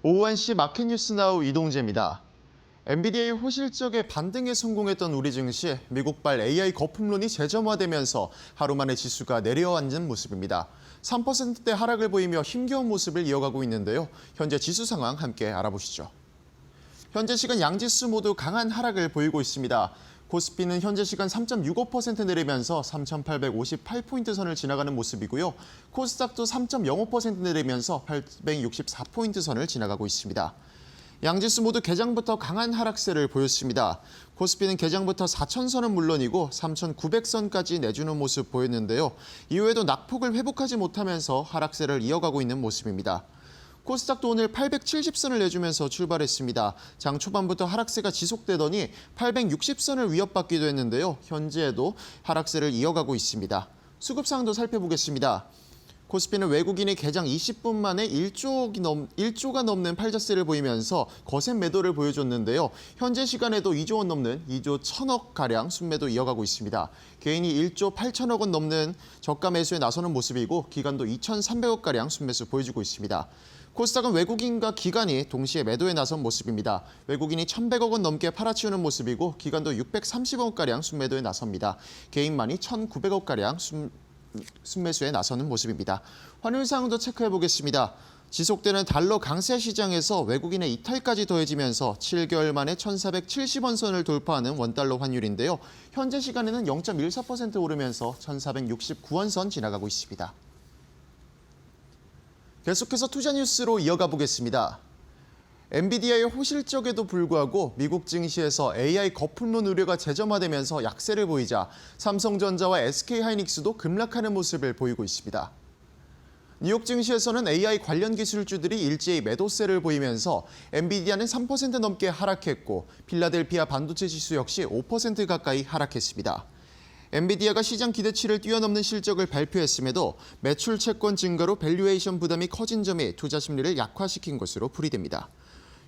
오후 1시 마켓뉴스나우 이동재입니다. 엔비디아의 호실적의 반등에 성공했던 우리 증시, 미국발 AI 거품론이 재점화되면서 하루 만에 지수가 내려앉은 모습입니다. 3%대 하락을 보이며 힘겨운 모습을 이어가고 있는데요. 현재 지수 상황 함께 알아보시죠. 현재 시간 양지수 모두 강한 하락을 보이고 있습니다. 코스피는 현재 시간 3.65% 내리면서 3,858포인트 선을 지나가는 모습이고요. 코스닥도 3.05% 내리면서 864포인트 선을 지나가고 있습니다. 양지수 모두 개장부터 강한 하락세를 보였습니다. 코스피는 개장부터 4,000선은 물론이고 3,900선까지 내주는 모습 보였는데요. 이후에도 낙폭을 회복하지 못하면서 하락세를 이어가고 있는 모습입니다. 코스닥도 오늘 870선을 내주면서 출발했습니다. 장 초반부터 하락세가 지속되더니 860선을 위협받기도 했는데요. 현재에도 하락세를 이어가고 있습니다. 수급 상황도 살펴보겠습니다. 코스피는 외국인이 개장 20분 만에 1조가 넘는 팔자세를 보이면서 거센 매도를 보여줬는데요. 현재 시간에도 2조 원 넘는 2조 1천억가량 순매도 이어가고 있습니다. 개인이 1조 8천억 원 넘는 저가 매수에 나서는 모습이고 기관도 2,300억가량 순매수 보여주고 있습니다. 코스닥은 외국인과 기관이 동시에 매도에 나선 모습입니다. 외국인이 1,100억 원 넘게 팔아치우는 모습이고 기관도 630억가량 순매도에 나섭니다. 개인만이 1,900억가량 순매수에 나서는 모습입니다. 환율 상황도 체크해 보겠습니다. 지속되는 달러 강세 시장에서 외국인의 이탈까지 더해지면서 7개월 만에 1,470원 선을 돌파하는 원달러 환율인데요. 현재 시간에는 0.14% 오르면서 1,469원 선 지나가고 있습니다. 계속해서 투자 뉴스로 이어가 보겠습니다. 엔비디아의 호실적에도 불구하고 미국 증시에서 AI 거품론 우려가 재점화되면서 약세를 보이자 삼성전자와 SK하이닉스도 급락하는 모습을 보이고 있습니다. 뉴욕 증시에서는 AI 관련 기술주들이 일제히 매도세를 보이면서 엔비디아는 3% 넘게 하락했고 필라델피아 반도체 지수 역시 5% 가까이 하락했습니다. 엔비디아가 시장 기대치를 뛰어넘는 실적을 발표했음에도 매출 채권 증가로 밸류에이션 부담이 커진 점이 투자 심리를 약화시킨 것으로 풀이됩니다.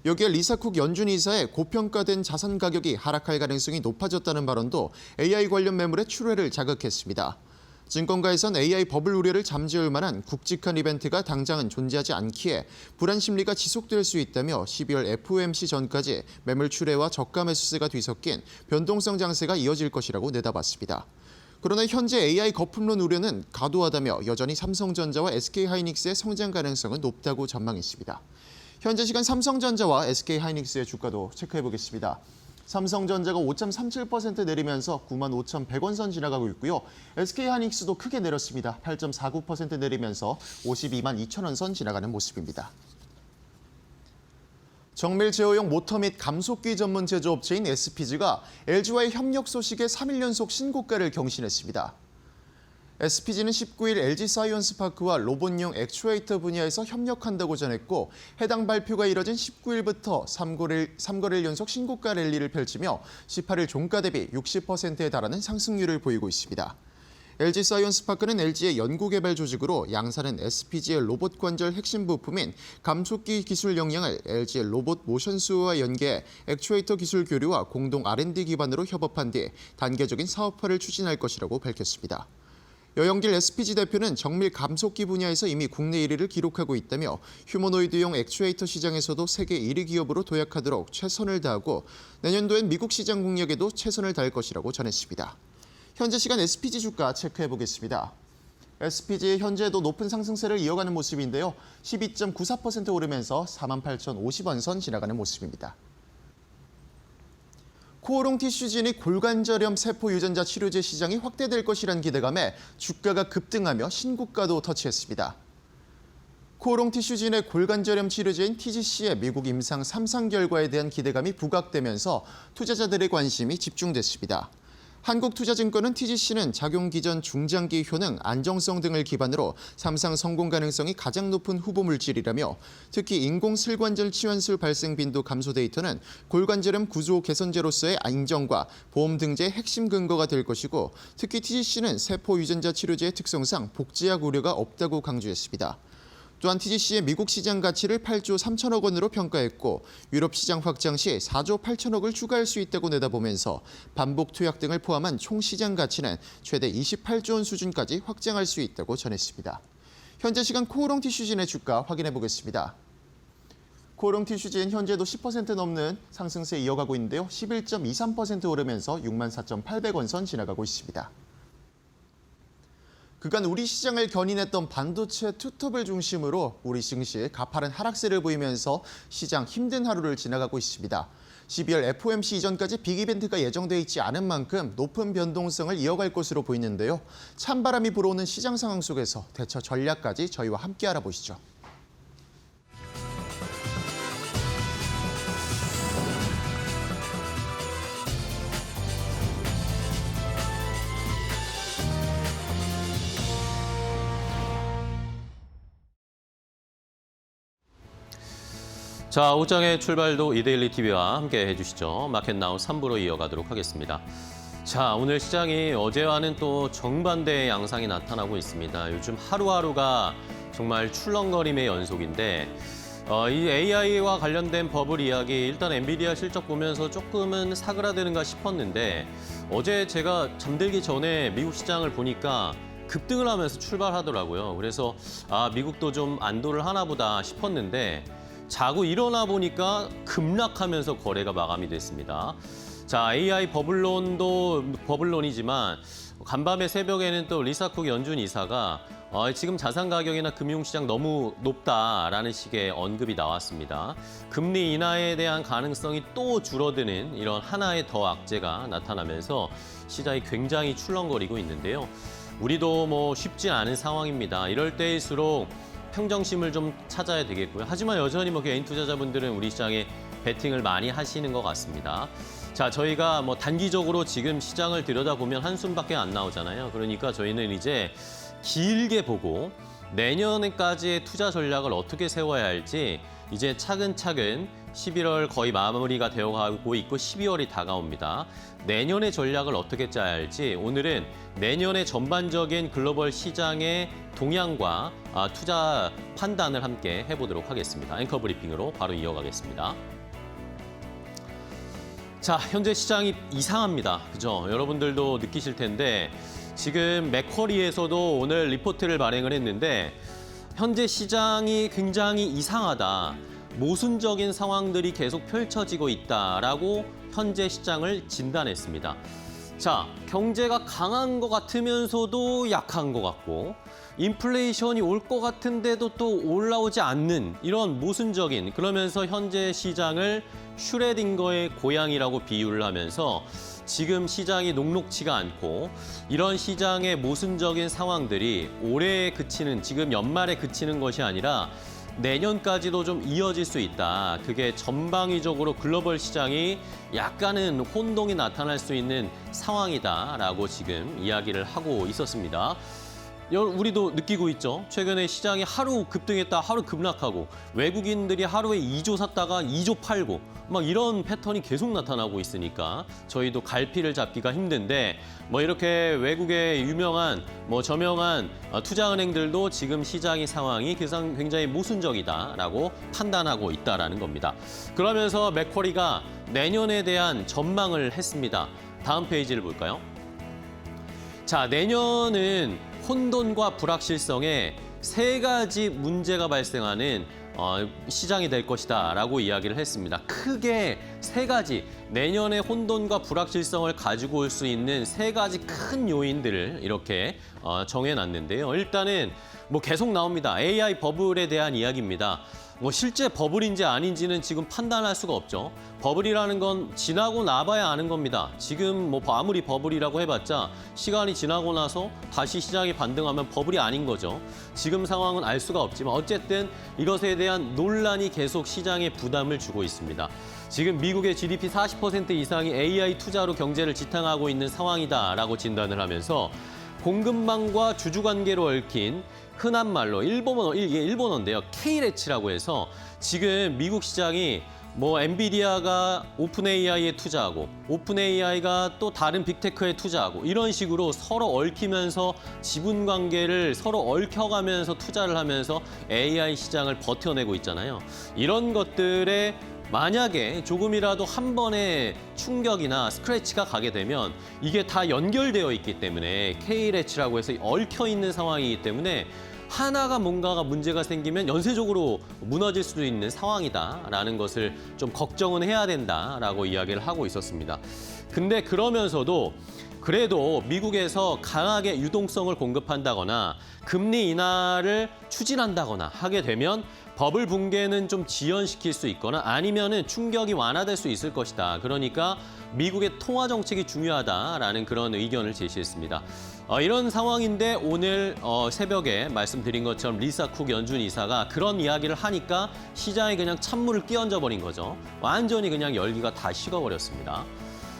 여기에 리사쿡 연준 이사의 고평가된 자산 가격이 하락할 가능성이 높아졌다는 발언도 AI 관련 매물의 출회를 자극했습니다. 증권가에선 AI 버블 우려를 잠재울 만한 굵직한 이벤트가 당장은 존재하지 않기에 불안 심리가 지속될 수 있다며 12월 FOMC 전까지 매물 출회와 저가 매수세가 뒤섞인 변동성 장세가 이어질 것이라고 내다봤습니다. 그러나 현재 AI 거품론 우려는 과도하다며 여전히 삼성전자와 SK하이닉스의 성장 가능성은 높다고 전망했습니다. 현재 시간 삼성전자와 SK하이닉스의 주가도 체크해 보겠습니다. 삼성전자가 5.37% 내리면서 95,100원 선 지나가고 있고요. SK하이닉스도 크게 내렸습니다. 8.49% 내리면서 52만 2천원 선 지나가는 모습입니다. 정밀 제어용 모터 및 감속기 전문 제조업체인 SPG가 LG와의 협력 소식에 3일 연속 신고가를 경신했습니다. SPG는 19일 LG사이언스파크와 로봇용 액추에이터 분야에서 협력한다고 전했고 해당 발표가 이뤄진 19일부터 3거래일 연속 신고가 랠리를 펼치며 18일 종가 대비 60%에 달하는 상승률을 보이고 있습니다. LG사이언스파크는 LG의 연구개발 조직으로 양사는 SPG의 로봇 관절 핵심 부품인 감속기 기술 역량을 LG의 로봇 모션스와 연계해 액추에이터 기술 교류와 공동 R&D 기반으로 협업한 뒤 단계적인 사업화를 추진할 것이라고 밝혔습니다. 여영길 SPG 대표는 정밀 감속기 분야에서 이미 국내 1위를 기록하고 있다며 휴머노이드용 액추에이터 시장에서도 세계 1위 기업으로 도약하도록 최선을 다하고 내년도엔 미국 시장 공략에도 최선을 다할 것이라고 전했습니다. 현재 시간 SPG 주가 체크해 보겠습니다. SPG 현재도 높은 상승세를 이어가는 모습인데요. 12.94% 오르면서 48,050원 선 지나가는 모습입니다. 코오롱 티슈진이 골관절염 세포 유전자 치료제 시장이 확대될 것이란 기대감에 주가가 급등하며 신고가도 터치했습니다. 코오롱 티슈진의 골관절염 치료제인 TGC의 미국 임상 3상 결과에 대한 기대감이 부각되면서 투자자들의 관심이 집중됐습니다. 한국투자증권은 TGC는 작용 기전 중장기 효능, 안정성 등을 기반으로 3상 성공 가능성이 가장 높은 후보 물질이라며 특히 인공슬관절 치환술 발생 빈도 감소 데이터는 골관절염 구조 개선제로서의 인정과 보험 등재의 핵심 근거가 될 것이고 특히 TGC는 세포 유전자 치료제의 특성상 복제약 우려가 없다고 강조했습니다. 또한 TGC의 미국 시장 가치를 8조 3천억 원으로 평가했고 유럽 시장 확장 시 4조 8천억을 추가할 수 있다고 내다보면서 반복 투약 등을 포함한 총 시장 가치는 최대 28조 원 수준까지 확장할 수 있다고 전했습니다. 현재 시간 코오롱 티슈진의 주가 확인해 보겠습니다. 코오롱 티슈즈는 현재도 10% 넘는 상승세 이어가고 있는데요. 11.23% 오르면서 64,800원 선 지나가고 있습니다. 그간 우리 시장을 견인했던 반도체 투톱을 중심으로 우리 증시 가파른 하락세를 보이면서 시장 힘든 하루를 지나가고 있습니다. 12월 FOMC 이전까지 빅이벤트가 예정돼 있지 않은 만큼 높은 변동성을 이어갈 것으로 보이는데요. 찬바람이 불어오는 시장 상황 속에서 대처 전략까지 저희와 함께 알아보시죠. 자, 옷장의 출발도 이데일리 TV와 함께 해주시죠. 마켓나우 3부로 이어가도록 하겠습니다. 자, 오늘 시장이 어제와는 또 정반대의 양상이 나타나고 있습니다. 요즘 하루하루가 정말 출렁거림의 연속인데 이 AI와 관련된 버블 이야기, 일단 엔비디아 실적 보면서 조금은 사그라드는가 싶었는데 어제 제가 잠들기 전에 미국 시장을 보니까 급등을 하면서 출발하더라고요. 그래서 미국도 좀 안도를 하나 보다 싶었는데 자고 일어나 보니까 급락하면서 거래가 마감이 됐습니다. 자, AI 버블론도 버블론이지만 간밤에 새벽에는 또 리사쿡 연준 이사가 지금 자산 가격이나 금융시장 너무 높다라는 식의 언급이 나왔습니다. 금리 인하에 대한 가능성이 또 줄어드는 이런 하나의 더 악재가 나타나면서 시장이 굉장히 출렁거리고 있는데요. 우리도 뭐 쉽지 않은 상황입니다. 이럴 때일수록 평정심을 좀 찾아야 되겠고요. 하지만 여전히 개인 투자자분들은 우리 시장에 베팅을 많이 하시는 것 같습니다. 자, 저희가 단기적으로 지금 시장을 들여다보면 한숨밖에 안 나오잖아요. 그러니까 저희는 이제 길게 보고 내년까지의 투자 전략을 어떻게 세워야 할지 이제 차근차근 11월 거의 마무리가 되어가고 있고 12월이 다가옵니다. 내년의 전략을 어떻게 짜야 할지 오늘은 내년의 전반적인 글로벌 시장의 동향과 투자 판단을 함께 해보도록 하겠습니다. 앵커 브리핑으로 바로 이어가겠습니다. 자, 현재 시장이 이상합니다. 그죠? 여러분들도 느끼실 텐데 지금 맥쿼리에서도 오늘 리포트를 발행을 했는데 현재 시장이 굉장히 이상하다. 모순적인 상황들이 계속 펼쳐지고 있다라고 현재 시장을 진단했습니다. 자, 경제가 강한 것 같으면서도 약한 것 같고 인플레이션이 올 것 같은데도 또 올라오지 않는 이런 모순적인, 그러면서 현재 시장을 슈레딩거의 고양이라고 비유를 하면서 지금 시장이 녹록지가 않고 이런 시장의 모순적인 상황들이 올해에 그치는, 지금 연말에 그치는 것이 아니라 내년까지도 좀 이어질 수 있다. 그게 전방위적으로 글로벌 시장이 약간은 혼동이 나타날 수 있는 상황이다라고 지금 이야기를 하고 있었습니다. 우리도 느끼고 있죠. 최근에 시장이 하루 급등했다, 하루 급락하고 외국인들이 하루에 2조 샀다가 2조 팔고 막 이런 패턴이 계속 나타나고 있으니까 저희도 갈피를 잡기가 힘든데 이렇게 외국의 유명한 저명한 투자은행들도 지금 시장의 상황이 굉장히 모순적이다라고 판단하고 있다라는 겁니다. 그러면서 맥쿼리가 내년에 대한 전망을 했습니다. 다음 페이지를 볼까요? 자, 내년은 혼돈과 불확실성에 세 가지 문제가 발생하는 시장이 될 것이다라고 이야기를 했습니다. 크게 세 가지, 내년의 혼돈과 불확실성을 가지고 올 수 있는 세 가지 큰 요인들을 이렇게 정해놨는데요. 일단은 계속 나옵니다. AI 버블에 대한 이야기입니다. 실제 버블인지 아닌지는 지금 판단할 수가 없죠. 버블이라는 건 지나고 나봐야 아는 겁니다. 지금 아무리 버블이라고 해봤자 시간이 지나고 나서 다시 시장이 반등하면 버블이 아닌 거죠. 지금 상황은 알 수가 없지만 어쨌든 이것에 대한 논란이 계속 시장에 부담을 주고 있습니다. 지금 미국의 GDP 40% 이상이 AI 투자로 경제를 지탱하고 있는 상황이다라고 진단을 하면서 공급망과 주주 관계로 얽힌 흔한 말로 이게 일본어인데요. K-렛치라고 해서 지금 미국 시장이 엔비디아가 오픈 AI에 투자하고 오픈 AI가 또 다른 빅테크에 투자하고 이런 식으로 서로 얽히면서 지분 관계를 서로 얽혀가면서 투자를 하면서 AI 시장을 버텨내고 있잖아요. 이런 것들에 만약에 조금이라도 한 번의 충격이나 스크래치가 가게 되면 이게 다 연결되어 있기 때문에 K-렛치라고 해서 얽혀 있는 상황이기 때문에 하나가 뭔가가 문제가 생기면 연쇄적으로 무너질 수도 있는 상황이다라는 것을 좀 걱정은 해야 된다라고 이야기를 하고 있었습니다. 근데 그러면서도 그래도 미국에서 강하게 유동성을 공급한다거나 금리 인하를 추진한다거나 하게 되면 버블 붕괴는 좀 지연시킬 수 있거나 아니면은 충격이 완화될 수 있을 것이다. 그러니까 미국의 통화 정책이 중요하다라는 그런 의견을 제시했습니다. 이런 상황인데 오늘 새벽에 말씀드린 것처럼 리사 쿡 연준 이사가 그런 이야기를 하니까 시장에 그냥 찬물을 끼얹어 버린 거죠. 완전히 그냥 열기가 다 식어버렸습니다.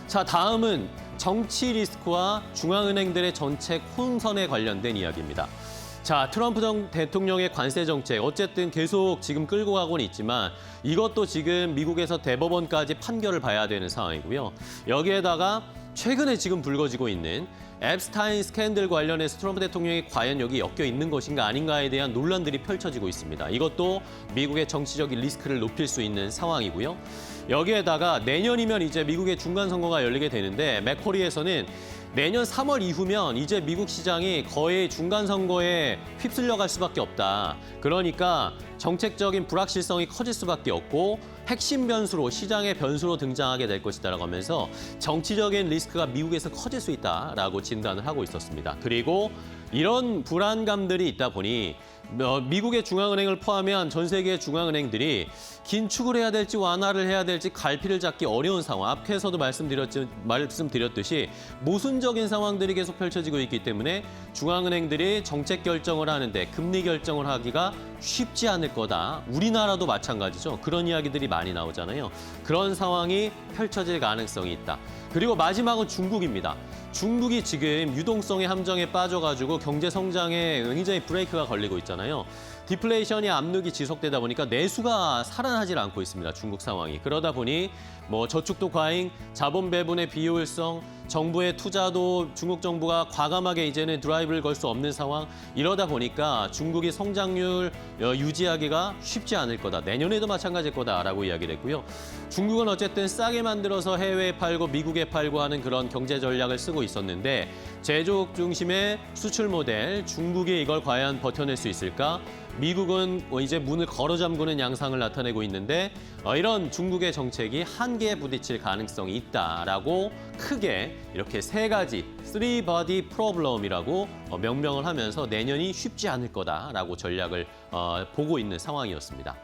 자, 다음은 정치 리스크와 중앙은행들의 정책 혼선에 관련된 이야기입니다. 자, 트럼프 대통령의 관세 정책 어쨌든 계속 지금 끌고 가고는 있지만 이것도 지금 미국에서 대법원까지 판결을 봐야 되는 상황이고요. 여기에다가 최근에 지금 불거지고 있는 앱스타인 스캔들 관련해서 트럼프 대통령이 과연 여기 엮여 있는 것인가 아닌가에 대한 논란들이 펼쳐지고 있습니다. 이것도 미국의 정치적인 리스크를 높일 수 있는 상황이고요. 여기에다가 내년이면 이제 미국의 중간 선거가 열리게 되는데 맥쿼리에서는 내년 3월 이후면 이제 미국 시장이 거의 중간 선거에 휩쓸려 갈 수밖에 없다. 그러니까 정책적인 불확실성이 커질 수밖에 없고 핵심 변수로 시장의 변수로 등장하게 될 것이다라고 하면서 정치적인 리스크가 미국에서 커질 수 있다라고 진단을 하고 있었습니다. 그리고 이런 불안감들이 있다 보니 미국의 중앙은행을 포함한 전 세계의 중앙은행들이 긴축을 해야 될지 완화를 해야 될지 갈피를 잡기 어려운 상황. 앞에서도 말씀드렸듯이 모순적인 상황들이 계속 펼쳐지고 있기 때문에 중앙은행들이 정책 결정을 하는데 금리 결정을 하기가 쉽지 않을 거다. 우리나라도 마찬가지죠. 그런 이야기들이 많이 나오잖아요. 그런 상황이 펼쳐질 가능성이 있다. 그리고 마지막은 중국입니다. 중국이 지금 유동성의 함정에 빠져가지고 경제 성장에 굉장히 브레이크가 걸리고 있잖아요. 디플레이션이 압력이 지속되다 보니까 내수가 살아나질 않고 있습니다. 중국 상황이. 그러다 보니 저축도 과잉, 자본 배분의 비효율성, 정부의 투자도 중국 정부가 과감하게 이제는 드라이브를 걸 수 없는 상황. 이러다 보니까 중국이 성장률 유지하기가 쉽지 않을 거다. 내년에도 마찬가지일 거다라고 이야기를 했고요. 중국은 어쨌든 싸게 만들어서 해외에 팔고 미국에 팔고 하는 그런 경제 전략을 쓰고 있었는데 제조업 중심의 수출 모델, 중국이 이걸 과연 버텨낼 수 있을까? 미국은 이제 문을 걸어 잠그는 양상을 나타내고 있는데 이런 중국의 정책이 한계에 부딪힐 가능성이 있다라고 크게 이렇게 세 가지 3body problem이라고 명명을 하면서 내년이 쉽지 않을 거다라고 전략을 보고 있는 상황이었습니다.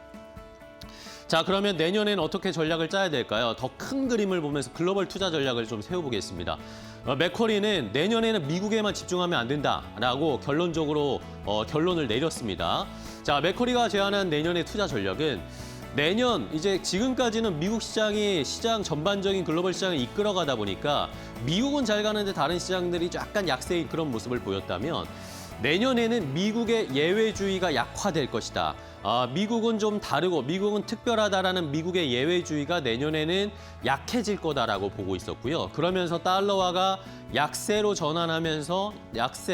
자, 그러면 내년에는 어떻게 전략을 짜야 될까요? 더 큰 그림을 보면서 글로벌 투자 전략을 좀 세워보겠습니다. 맥쿼리는 내년에는 미국에만 집중하면 안 된다라고 결론적으로 결론을 내렸습니다. 자, 맥쿼리가 제안한 내년의 투자 전략은 내년 이제 지금까지는 미국 시장이 시장 전반적인 글로벌 시장을 이끌어가다 보니까 미국은 잘 가는데 다른 시장들이 약간 약세인 그런 모습을 보였다면 내년에는 미국의 예외주의가 약화될 것이다. 미국은 좀 다르고 미국은 특별하다라는 미국의 예외주의가 내년에는 약해질 거다라고 보고 있었고요. 그러면서 달러화가 약세로 전환하면서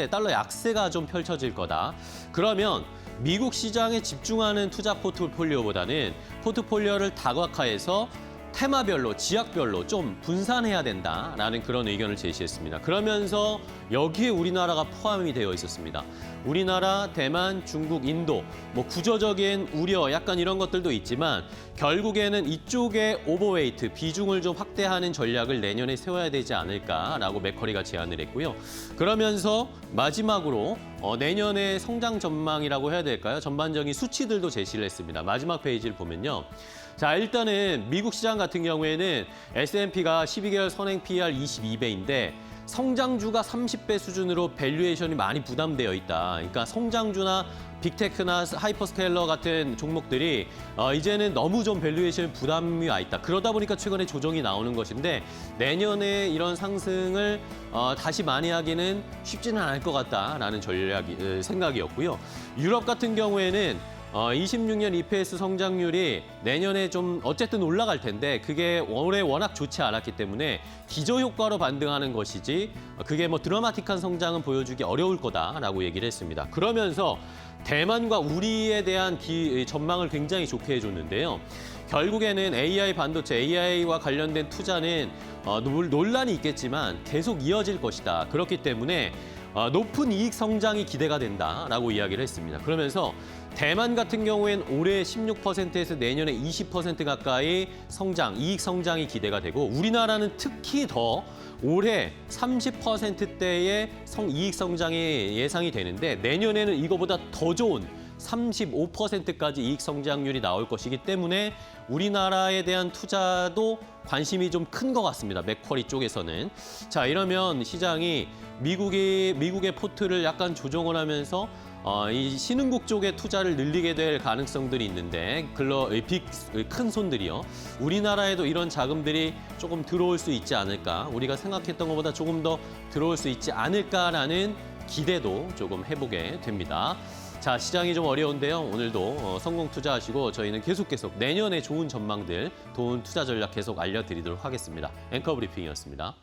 달러 약세가 좀 펼쳐질 거다. 그러면 미국 시장에 집중하는 투자 포트폴리오보다는 포트폴리오를 다각화해서 테마별로, 지역별로 좀 분산해야 된다라는 그런 의견을 제시했습니다. 그러면서 여기에 우리나라가 포함이 되어 있었습니다. 우리나라, 대만, 중국, 인도, 구조적인 우려, 약간 이런 것들도 있지만 결국에는 이쪽에 오버웨이트, 비중을 좀 확대하는 전략을 내년에 세워야 되지 않을까라고 맥쿼리가 제안을 했고요. 그러면서 마지막으로 내년의 성장 전망이라고 해야 될까요? 전반적인 수치들도 제시를 했습니다. 마지막 페이지를 보면요. 자, 일단은 미국 시장 같은 경우에는 S&P가 12개월 선행 PER 22배인데 성장주가 30배 수준으로 밸류에이션이 많이 부담되어 있다. 그러니까 성장주나 빅테크나 하이퍼스케일러 같은 종목들이 이제는 너무 좀 밸류에이션 부담이 와 있다. 그러다 보니까 최근에 조정이 나오는 것인데 내년에 이런 상승을 다시 많이 하기는 쉽지는 않을 것 같다라는 생각이었고요. 유럽 같은 경우에는 26년 EPS 성장률이 내년에 좀 어쨌든 올라갈 텐데 그게 올해 워낙 좋지 않았기 때문에 기저효과로 반등하는 것이지 그게 드라마틱한 성장은 보여주기 어려울 거다라고 얘기를 했습니다. 그러면서 대만과 우리에 대한 전망을 굉장히 좋게 해줬는데요. 결국에는 AI 반도체, AI와 관련된 투자는 논란이 있겠지만 계속 이어질 것이다. 그렇기 때문에 높은 이익 성장이 기대가 된다라고 이야기를 했습니다. 그러면서 대만 같은 경우엔 올해 16%에서 내년에 20% 가까이 이익 성장이 기대가 되고 우리나라는 특히 더 올해 30%대의 이익 성장이 예상이 되는데 내년에는 이거보다 더 좋은 35%까지 이익 성장률이 나올 것이기 때문에 우리나라에 대한 투자도 관심이 좀 큰 것 같습니다. 맥쿼리 쪽에서는. 자, 이러면 시장이 미국의 포트를 약간 조정을 하면서 이 신흥국 쪽에 투자를 늘리게 될 가능성들이 있는데 큰 손들이요. 우리나라에도 이런 자금들이 조금 들어올 수 있지 않을까. 우리가 생각했던 것보다 조금 더 들어올 수 있지 않을까라는 기대도 조금 해보게 됩니다. 자, 시장이 좀 어려운데요. 오늘도 성공 투자하시고 저희는 계속 내년에 좋은 전망들, 좋은 투자 전략 계속 알려드리도록 하겠습니다. 앵커 브리핑이었습니다.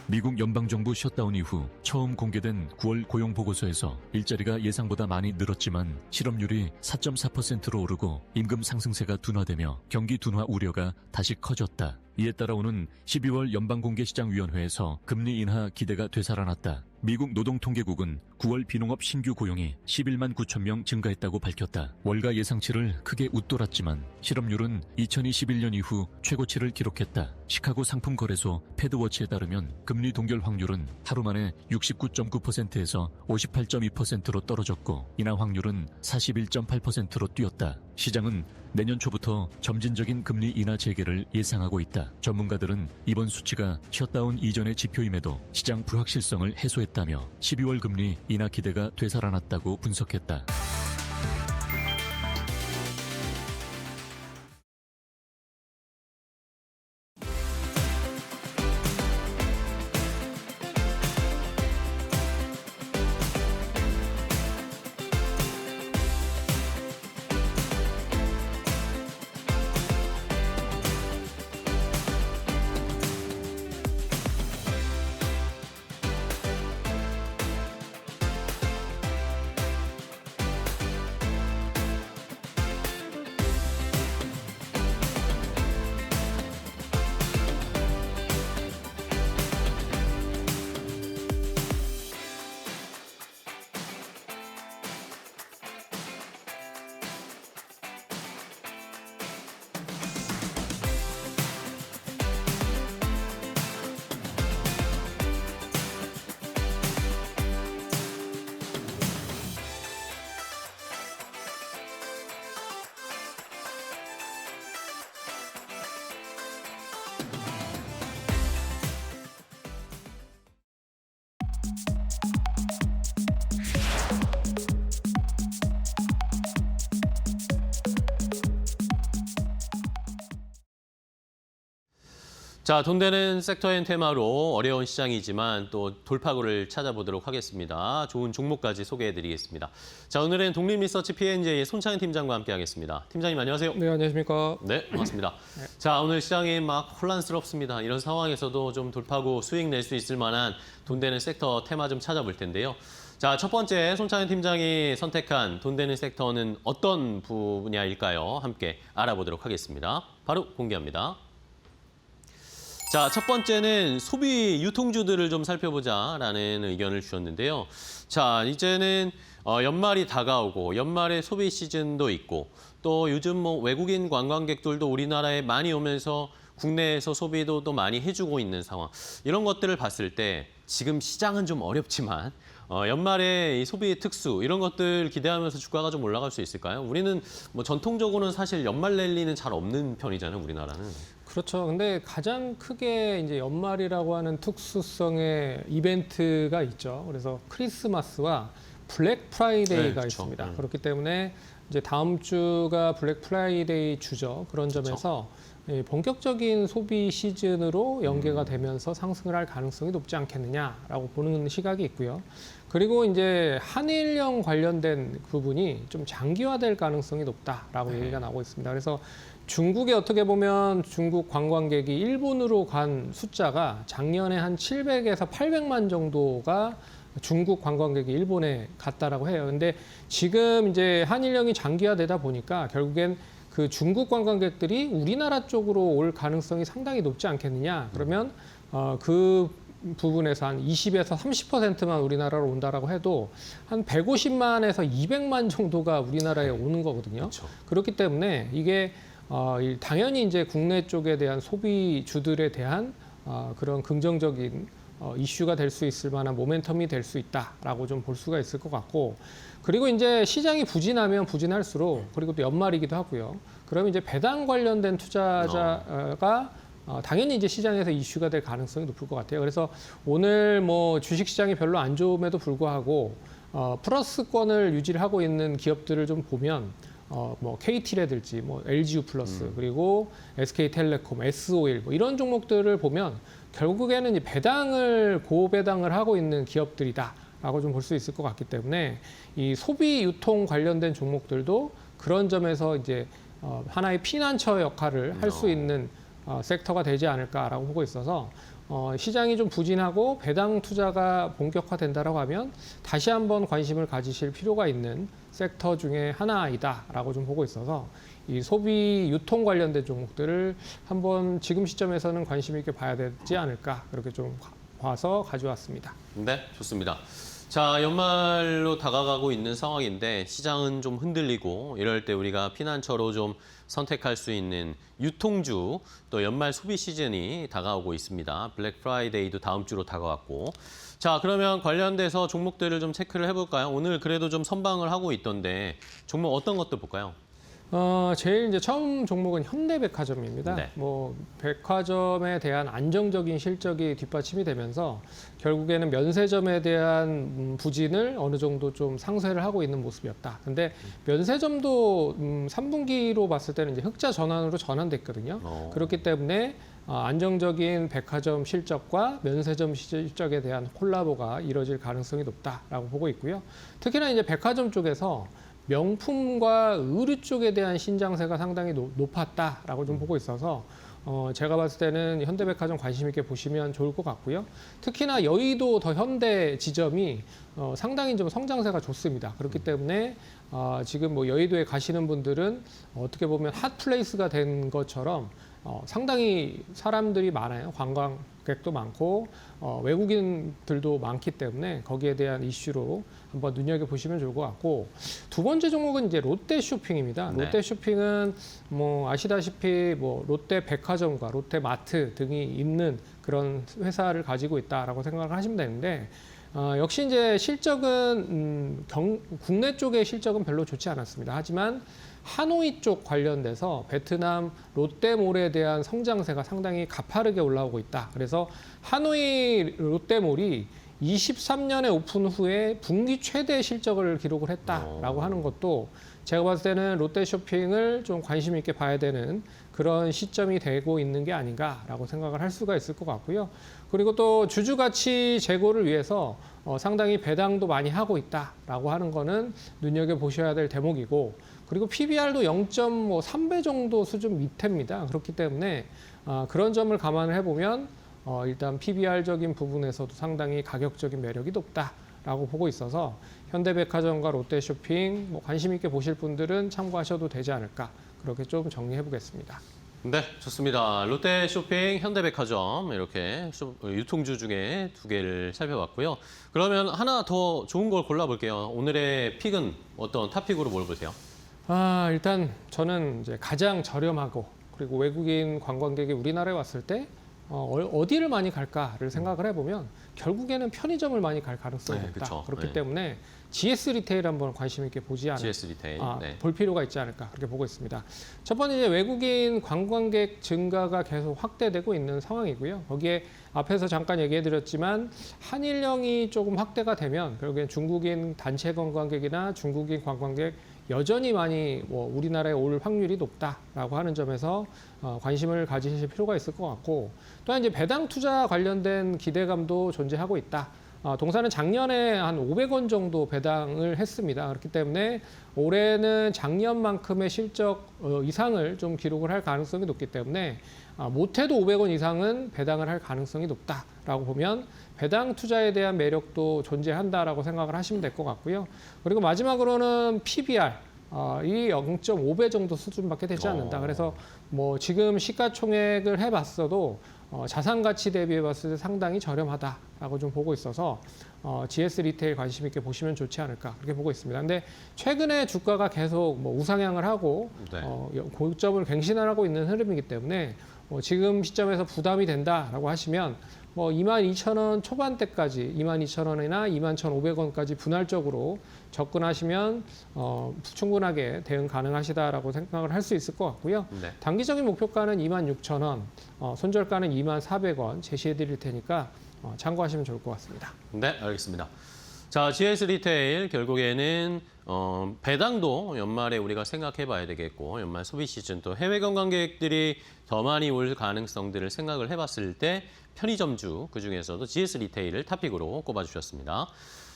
미국 연방정부 셧다운 이후 처음 공개된 9월 고용보고서에서 일자리가 예상보다 많이 늘었지만 실업률이 4.4%로 오르고 임금 상승세가 둔화되며 경기 둔화 우려가 다시 커졌다. 이에 따라오는 12월 연방공개시장위원회에서 금리 인하 기대가 되살아났다. 미국 노동통계국은 9월 비농업 신규 고용이 11만 9천 명 증가했다고 밝혔다. 월가 예상치를 크게 웃돌았지만 실업률은 2021년 이후 최고치를 기록했다. 시카고 상품거래소 패드워치에 따르면 금리 동결 확률은 하루 만에 69.9%에서 58.2%로 떨어졌고 인하 확률은 41.8%로 뛰었다. 시장은 내년 초부터 점진적인 금리 인하 재개를 예상하고 있다. 전문가들은 이번 수치가 셧다운 이전의 지표임에도 시장 불확실성을 해소했다며 12월 금리 인하 기대가 되살아났다고 분석했다. 자, 돈 되는 섹터앤 테마로 어려운 시장이지만 또 돌파구를 찾아보도록 하겠습니다. 좋은 종목까지 소개해드리겠습니다. 자, 오늘은 독립리서치 P&J의 손창현 팀장과 함께하겠습니다. 팀장님 안녕하세요. 네, 안녕하십니까. 네, 반갑습니다. 네. 자, 오늘 시장이 막 혼란스럽습니다. 이런 상황에서도 좀 돌파구 수익 낼 수 있을 만한 돈 되는 섹터 테마 좀 찾아볼 텐데요. 자, 첫 번째 손창현 팀장이 선택한 돈 되는 섹터는 어떤 분야일까요? 함께 알아보도록 하겠습니다. 바로 공개합니다. 자, 첫 번째는 소비 유통주들을 좀 살펴보자라는 의견을 주셨는데요. 자, 이제는 연말이 다가오고 연말에 소비 시즌도 있고 또 요즘 뭐 외국인 관광객들도 우리나라에 많이 오면서 국내에서 소비도 또 많이 해주고 있는 상황. 이런 것들을 봤을 때 지금 시장은 좀 어렵지만 연말에 이 소비의 특수 이런 것들 기대하면서 주가가 좀 올라갈 수 있을까요? 우리는 뭐 전통적으로는 사실 연말 랠리는 잘 없는 편이잖아요, 우리나라는. 그렇죠. 근데 가장 크게 이제 연말이라고 하는 특수성의 이벤트가 있죠. 그래서 크리스마스와 블랙 프라이데이가 네, 그렇죠. 있습니다. 그렇기 때문에 이제 다음 주가 블랙 프라이데이 주죠. 그런 점에서 예, 본격적인 소비 시즌으로 연계가 되면서 상승을 할 가능성이 높지 않겠느냐라고 보는 시각이 있고요. 그리고 이제 한일령 관련된 부분이 좀 장기화될 가능성이 높다라고 얘기가 나오고 있습니다. 그래서 중국에 어떻게 보면 중국 관광객이 일본으로 간 숫자가 작년에 한 700에서 800만 정도가 중국 관광객이 일본에 갔다라고 해요. 근데 지금 이제 한일령이 장기화되다 보니까 결국엔 그 중국 관광객들이 우리나라 쪽으로 올 가능성이 상당히 높지 않겠느냐. 그러면 그 부분에서 한 20에서 30%만 우리나라로 온다라고 해도 한 150만에서 200만 정도가 우리나라에 오는 거거든요. 그렇죠. 그렇기 때문에 이게 당연히 이제 국내 쪽에 대한 소비주들에 대한 그런 긍정적인 이슈가 될 수 있을 만한 모멘텀이 될 수 있다라고 좀 볼 수가 있을 것 같고, 그리고 이제 시장이 부진하면 부진할수록, 그리고 또 연말이기도 하고요. 그러면 이제 배당 관련된 투자자가 당연히 이제 시장에서 이슈가 될 가능성이 높을 것 같아요. 그래서 오늘 뭐 주식 시장이 별로 안 좋음에도 불구하고 플러스권을 유지를 하고 있는 기업들을 좀 보면 뭐 KT라든지 뭐 LGU 플러스 그리고 SK텔레콤, S-오일 뭐 이런 종목들을 보면 결국에는 이 배당을 고배당을 하고 있는 기업들이다라고 좀 볼 수 있을 것 같기 때문에 이 소비 유통 관련된 종목들도 그런 점에서 이제 하나의 피난처 역할을 할 수 있는 섹터가 되지 않을까라고 보고 있어서 시장이 좀 부진하고 배당 투자가 본격화된다라고 하면 다시 한번 관심을 가지실 필요가 있는 섹터 중에 하나이다라고 좀 보고 있어서 이 소비 유통 관련된 종목들을 한번 지금 시점에서는 관심 있게 봐야 되지 않을까, 그렇게 좀 봐서 가져왔습니다. 네, 좋습니다. 자, 연말로 다가가고 있는 상황인데 시장은 좀 흔들리고 이럴 때 우리가 피난처로 좀 선택할 수 있는 유통주, 또 연말 소비 시즌이 다가오고 있습니다. 블랙 프라이데이도 다음 주로 다가왔고. 자, 그러면 관련돼서 종목들을 좀 체크를 해볼까요? 오늘 그래도 좀 선방을 하고 있던데 종목 어떤 것들 볼까요? 제일 이제 처음 종목은 현대백화점입니다. 네. 뭐 백화점에 대한 안정적인 실적이 뒷받침이 되면서 결국에는 면세점에 대한 부진을 어느 정도 좀 상쇄를 하고 있는 모습이었다. 근데 면세점도 3분기로 봤을 때는 이제 흑자 전환으로 전환됐거든요. 그렇기 때문에 안정적인 백화점 실적과 면세점 실적에 대한 콜라보가 이뤄질 가능성이 높다라고 보고 있고요. 특히나 이제 백화점 쪽에서 명품과 의류 쪽에 대한 신장세가 상당히 높았다라고 좀 보고 있어서 제가 봤을 때는 현대백화점 관심 있게 보시면 좋을 것 같고요. 특히나 여의도 더 현대 지점이 상당히 좀 성장세가 좋습니다. 그렇기 때문에 지금 뭐 여의도에 가시는 분들은 어떻게 보면 핫플레이스가 된 것처럼 상당히 사람들이 많아요. 관광객도 많고 외국인들도 많기 때문에 거기에 대한 이슈로 한번 눈여겨보시면 좋을 것 같고, 두 번째 종목은 이제 롯데쇼핑입니다. 네. 롯데쇼핑은 뭐 아시다시피 뭐 롯데백화점과 롯데마트 등이 있는 그런 회사를 가지고 있다라고 생각을 하시면 되는데, 역시 이제 실적은 국내 쪽의 실적은 별로 좋지 않았습니다. 하지만 하노이 쪽 관련돼서 베트남 롯데몰에 대한 성장세가 상당히 가파르게 올라오고 있다. 그래서 하노이 롯데몰이 23년에 오픈 후에 분기 최대 실적을 기록을 했다라고 하는 것도 제가 봤을 때는 롯데쇼핑을 좀 관심 있게 봐야 되는 그런 시점이 되고 있는 게 아닌가라고 생각을 할 수가 있을 것 같고요. 그리고 또 주주가치 제고를 위해서 상당히 배당도 많이 하고 있다라고 하는 거는 눈여겨보셔야 될 대목이고, 그리고 PBR도 0.3배 정도 수준 밑입니다. 그렇기 때문에 그런 점을 감안을 해보면 일단 PBR적인 부분에서도 상당히 가격적인 매력이 높다라고 보고 있어서 현대백화점과 롯데쇼핑 뭐 관심 있게 보실 분들은 참고하셔도 되지 않을까, 그렇게 좀 정리해 보겠습니다. 네, 좋습니다. 롯데쇼핑, 현대백화점 이렇게 유통주 중에 두 개를 살펴봤고요. 그러면 하나 더 좋은 걸 골라볼게요. 오늘의 픽은 어떤 탑픽으로 뭘 보세요? 일단 저는 이제 가장 저렴하고 그리고 외국인 관광객이 우리나라에 왔을 때 어디를 많이 갈까를 생각을 해보면 결국에는 편의점을 많이 갈 가능성이 네, 높다. 그쵸. 그렇기 네. 때문에 GS 리테일 한번 관심 있게 보지 않을까. GS 리테일. 네. 볼 필요가 있지 않을까 그렇게 보고 있습니다. 첫 번째 이제 외국인 관광객 증가가 계속 확대되고 있는 상황이고요. 거기에 앞에서 잠깐 얘기해드렸지만 한일령이 조금 확대가 되면 결국엔 중국인 단체 관광객이나 중국인 관광객 여전히 많이 우리나라에 올 확률이 높다라고 하는 점에서 관심을 가지실 필요가 있을 것 같고, 또한 이제 배당 투자 관련된 기대감도 존재하고 있다. 동사는 작년에 한 500원 정도 배당을 했습니다. 그렇기 때문에 올해는 작년만큼의 실적 이상을 좀 기록을 할 가능성이 높기 때문에 못해도 500원 이상은 배당을 할 가능성이 높다라고 보면 배당 투자에 대한 매력도 존재한다라고 생각을 하시면 될 것 같고요. 그리고 마지막으로는 PBR. 이 0.5배 정도 수준밖에 되지 않는다. 그래서 뭐 지금 시가총액을 해봤어도 자산 가치 대비해 봤을 때 상당히 저렴하다라고 좀 보고 있어서 GS 리테일 관심 있게 보시면 좋지 않을까 그렇게 보고 있습니다. 근데 최근에 주가가 계속 뭐 우상향을 하고 네. 고점을 갱신하고 있는 흐름이기 때문에 지금 시점에서 부담이 된다라고 하시면 뭐 22,000원 초반대까지 22,000원이나 21,500원까지 분할적으로 접근하시면 충분하게 대응 가능하시다라고 생각을 할 수 있을 것 같고요. 네. 단기적인 목표가는 26,000원, 손절가는 24,400원 제시해 드릴 테니까 참고하시면 좋을 것 같습니다. 네, 알겠습니다. 자, GS 리테일 결국에는 배당도 연말에 우리가 생각해 봐야 되겠고 연말 소비 시즌 또 해외 관광객들이 더 많이 올 가능성들을 생각을 해봤을 때 편의점주 그중에서도 GS 리테일을 탑픽으로 꼽아주셨습니다.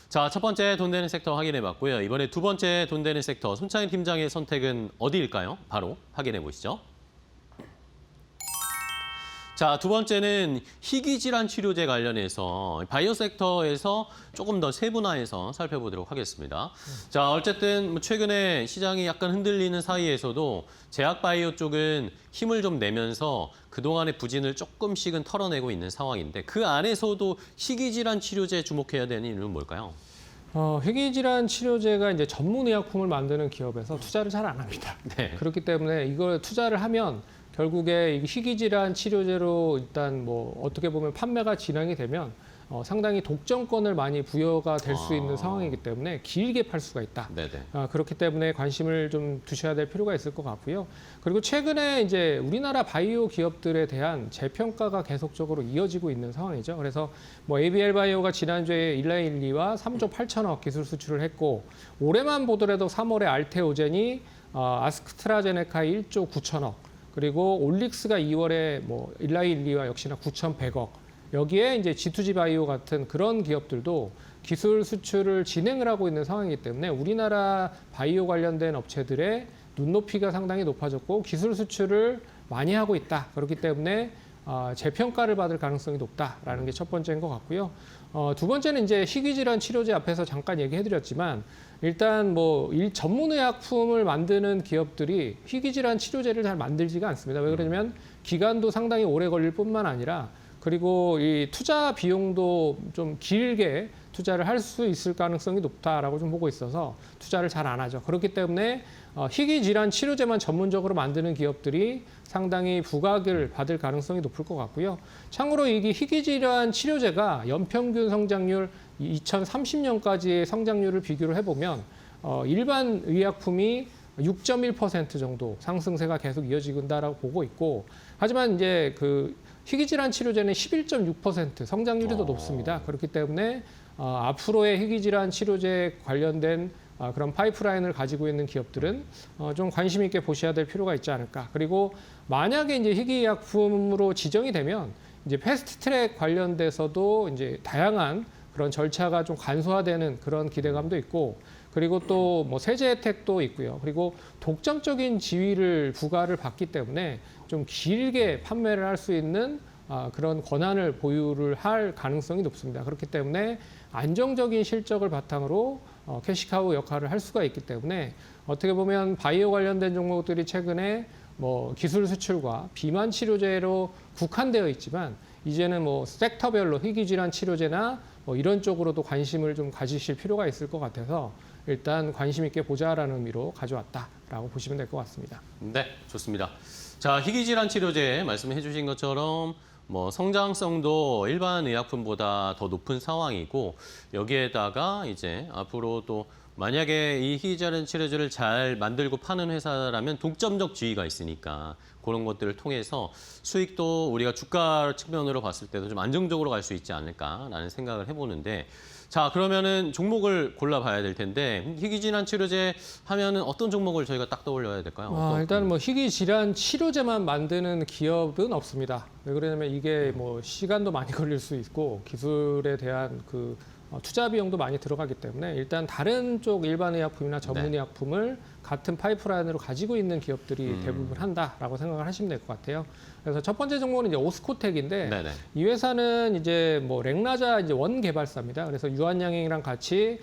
자, 첫 번째 돈 되는 섹터 확인해 봤고요. 이번에 두 번째 돈 되는 섹터 손창희 팀장의 선택은 어디일까요? 바로 확인해 보시죠. 자, 두 번째는 희귀질환 치료제 관련해서 바이오 섹터에서 조금 더 세분화해서 살펴보도록 하겠습니다. 자, 어쨌든 뭐 최근에 시장이 약간 흔들리는 사이에서도 제약바이오 쪽은 힘을 좀 내면서 그동안의 부진을 조금씩은 털어내고 있는 상황인데 그 안에서도 희귀질환 치료제에 주목해야 되는 이유는 뭘까요? 희귀질환 치료제가 이제 전문 의약품을 만드는 기업에서 투자를 잘 안 합니다. 네. 그렇기 때문에 이걸 투자를 하면 결국에 이 희귀질환 치료제로 일단 뭐 어떻게 보면 판매가 진행이 되면 상당히 독점권을 많이 부여가 될 수 있는 상황이기 때문에 길게 팔 수가 있다. 네네. 그렇기 때문에 관심을 좀 두셔야 될 필요가 있을 것 같고요. 그리고 최근에 이제 우리나라 바이오 기업들에 대한 재평가가 계속적으로 이어지고 있는 상황이죠. 그래서 뭐 ABL 바이오가 지난주에 일라일리와 3조 8천억 기술 수출을 했고 올해만 보더라도 3월에 알테오젠이 아스트라제네카에 1조 9천억 그리고 올릭스가 2월에 뭐 일라일리와 역시나 9,100억 여기에 이제 G2G 바이오 같은 그런 기업들도 기술 수출을 진행을 하고 있는 상황이기 때문에 우리나라 바이오 관련된 업체들의 눈높이가 상당히 높아졌고 기술 수출을 많이 하고 있다. 그렇기 때문에 재평가를 받을 가능성이 높다라는 게 첫 번째인 것 같고요. 두 번째는 이제 희귀질환 치료제 앞에서 잠깐 얘기해드렸지만 일단 뭐 전문의약품을 만드는 기업들이 희귀질환 치료제를 잘 만들지가 않습니다. 왜 그러냐면 기간도 상당히 오래 걸릴 뿐만 아니라 그리고 이 투자 비용도 좀 길게 투자를 할 수 있을 가능성이 높다라고 좀 보고 있어서 투자를 잘 안 하죠. 그렇기 때문에 희귀질환 치료제만 전문적으로 만드는 기업들이 상당히 부각을 받을 가능성이 높을 것 같고요. 참고로 이 희귀질환 치료제가 연평균 성장률 2030년까지의 성장률을 비교를 해보면 일반 의약품이 6.1% 정도 상승세가 계속 이어지는다라고 보고 있고 하지만 이제 그 희귀질환 치료제는 11.6% 성장률이 더 높습니다. 그렇기 때문에 앞으로의 희귀질환 치료제 관련된 그런 파이프라인을 가지고 있는 기업들은 좀 관심 있게 보셔야 될 필요가 있지 않을까. 그리고 만약에 이제 희귀약품으로 지정이 되면 이제 패스트트랙 관련돼서도 이제 다양한 그런 절차가 좀 간소화되는 그런 기대감도 있고 그리고 또 뭐 세제 혜택도 있고요. 그리고 독점적인 지위를 부과를 받기 때문에 좀 길게 판매를 할 수 있는 그런 권한을 보유를 할 가능성이 높습니다. 그렇기 때문에 안정적인 실적을 바탕으로 캐시카우 역할을 할 수가 있기 때문에 어떻게 보면 바이오 관련된 종목들이 최근에 뭐 기술 수출과 비만 치료제로 국한되어 있지만 이제는 뭐 섹터별로 희귀질환 치료제나 뭐 이런 쪽으로도 관심을 좀 가지실 필요가 있을 것 같아서 일단 관심 있게 보자라는 의미로 가져왔다라고 보시면 될 것 같습니다. 네, 좋습니다. 자, 희귀질환 치료제 말씀해 주신 것처럼 뭐 성장성도 일반 의약품보다 더 높은 상황이고 여기에다가 이제 앞으로 또 만약에 이 희귀질환 치료제를 잘 만들고 파는 회사라면 독점적 지위가 있으니까 그런 것들을 통해서 수익도 우리가 주가 측면으로 봤을 때도 좀 안정적으로 갈 수 있지 않을까라는 생각을 해보는데 자, 그러면은 종목을 골라봐야 될 텐데 희귀질환 치료제 하면은 어떤 종목을 저희가 딱 떠올려야 될까요? 일단 뭐 희귀질환 치료제만 만드는 기업은 없습니다. 왜 그러냐면 이게 뭐 시간도 많이 걸릴 수 있고 기술에 대한 그 투자 비용도 많이 들어가기 때문에 일단 다른 쪽 일반 의약품이나 전문 의약품을 같은 파이프라인으로 가지고 있는 기업들이 대부분 한다라고 생각을 하시면 될 것 같아요. 그래서 첫 번째 종목은 이제 오스코텍인데 네네. 이 회사는 이제 뭐 렉라자 이제 원 개발사입니다. 그래서 유한양행이랑 같이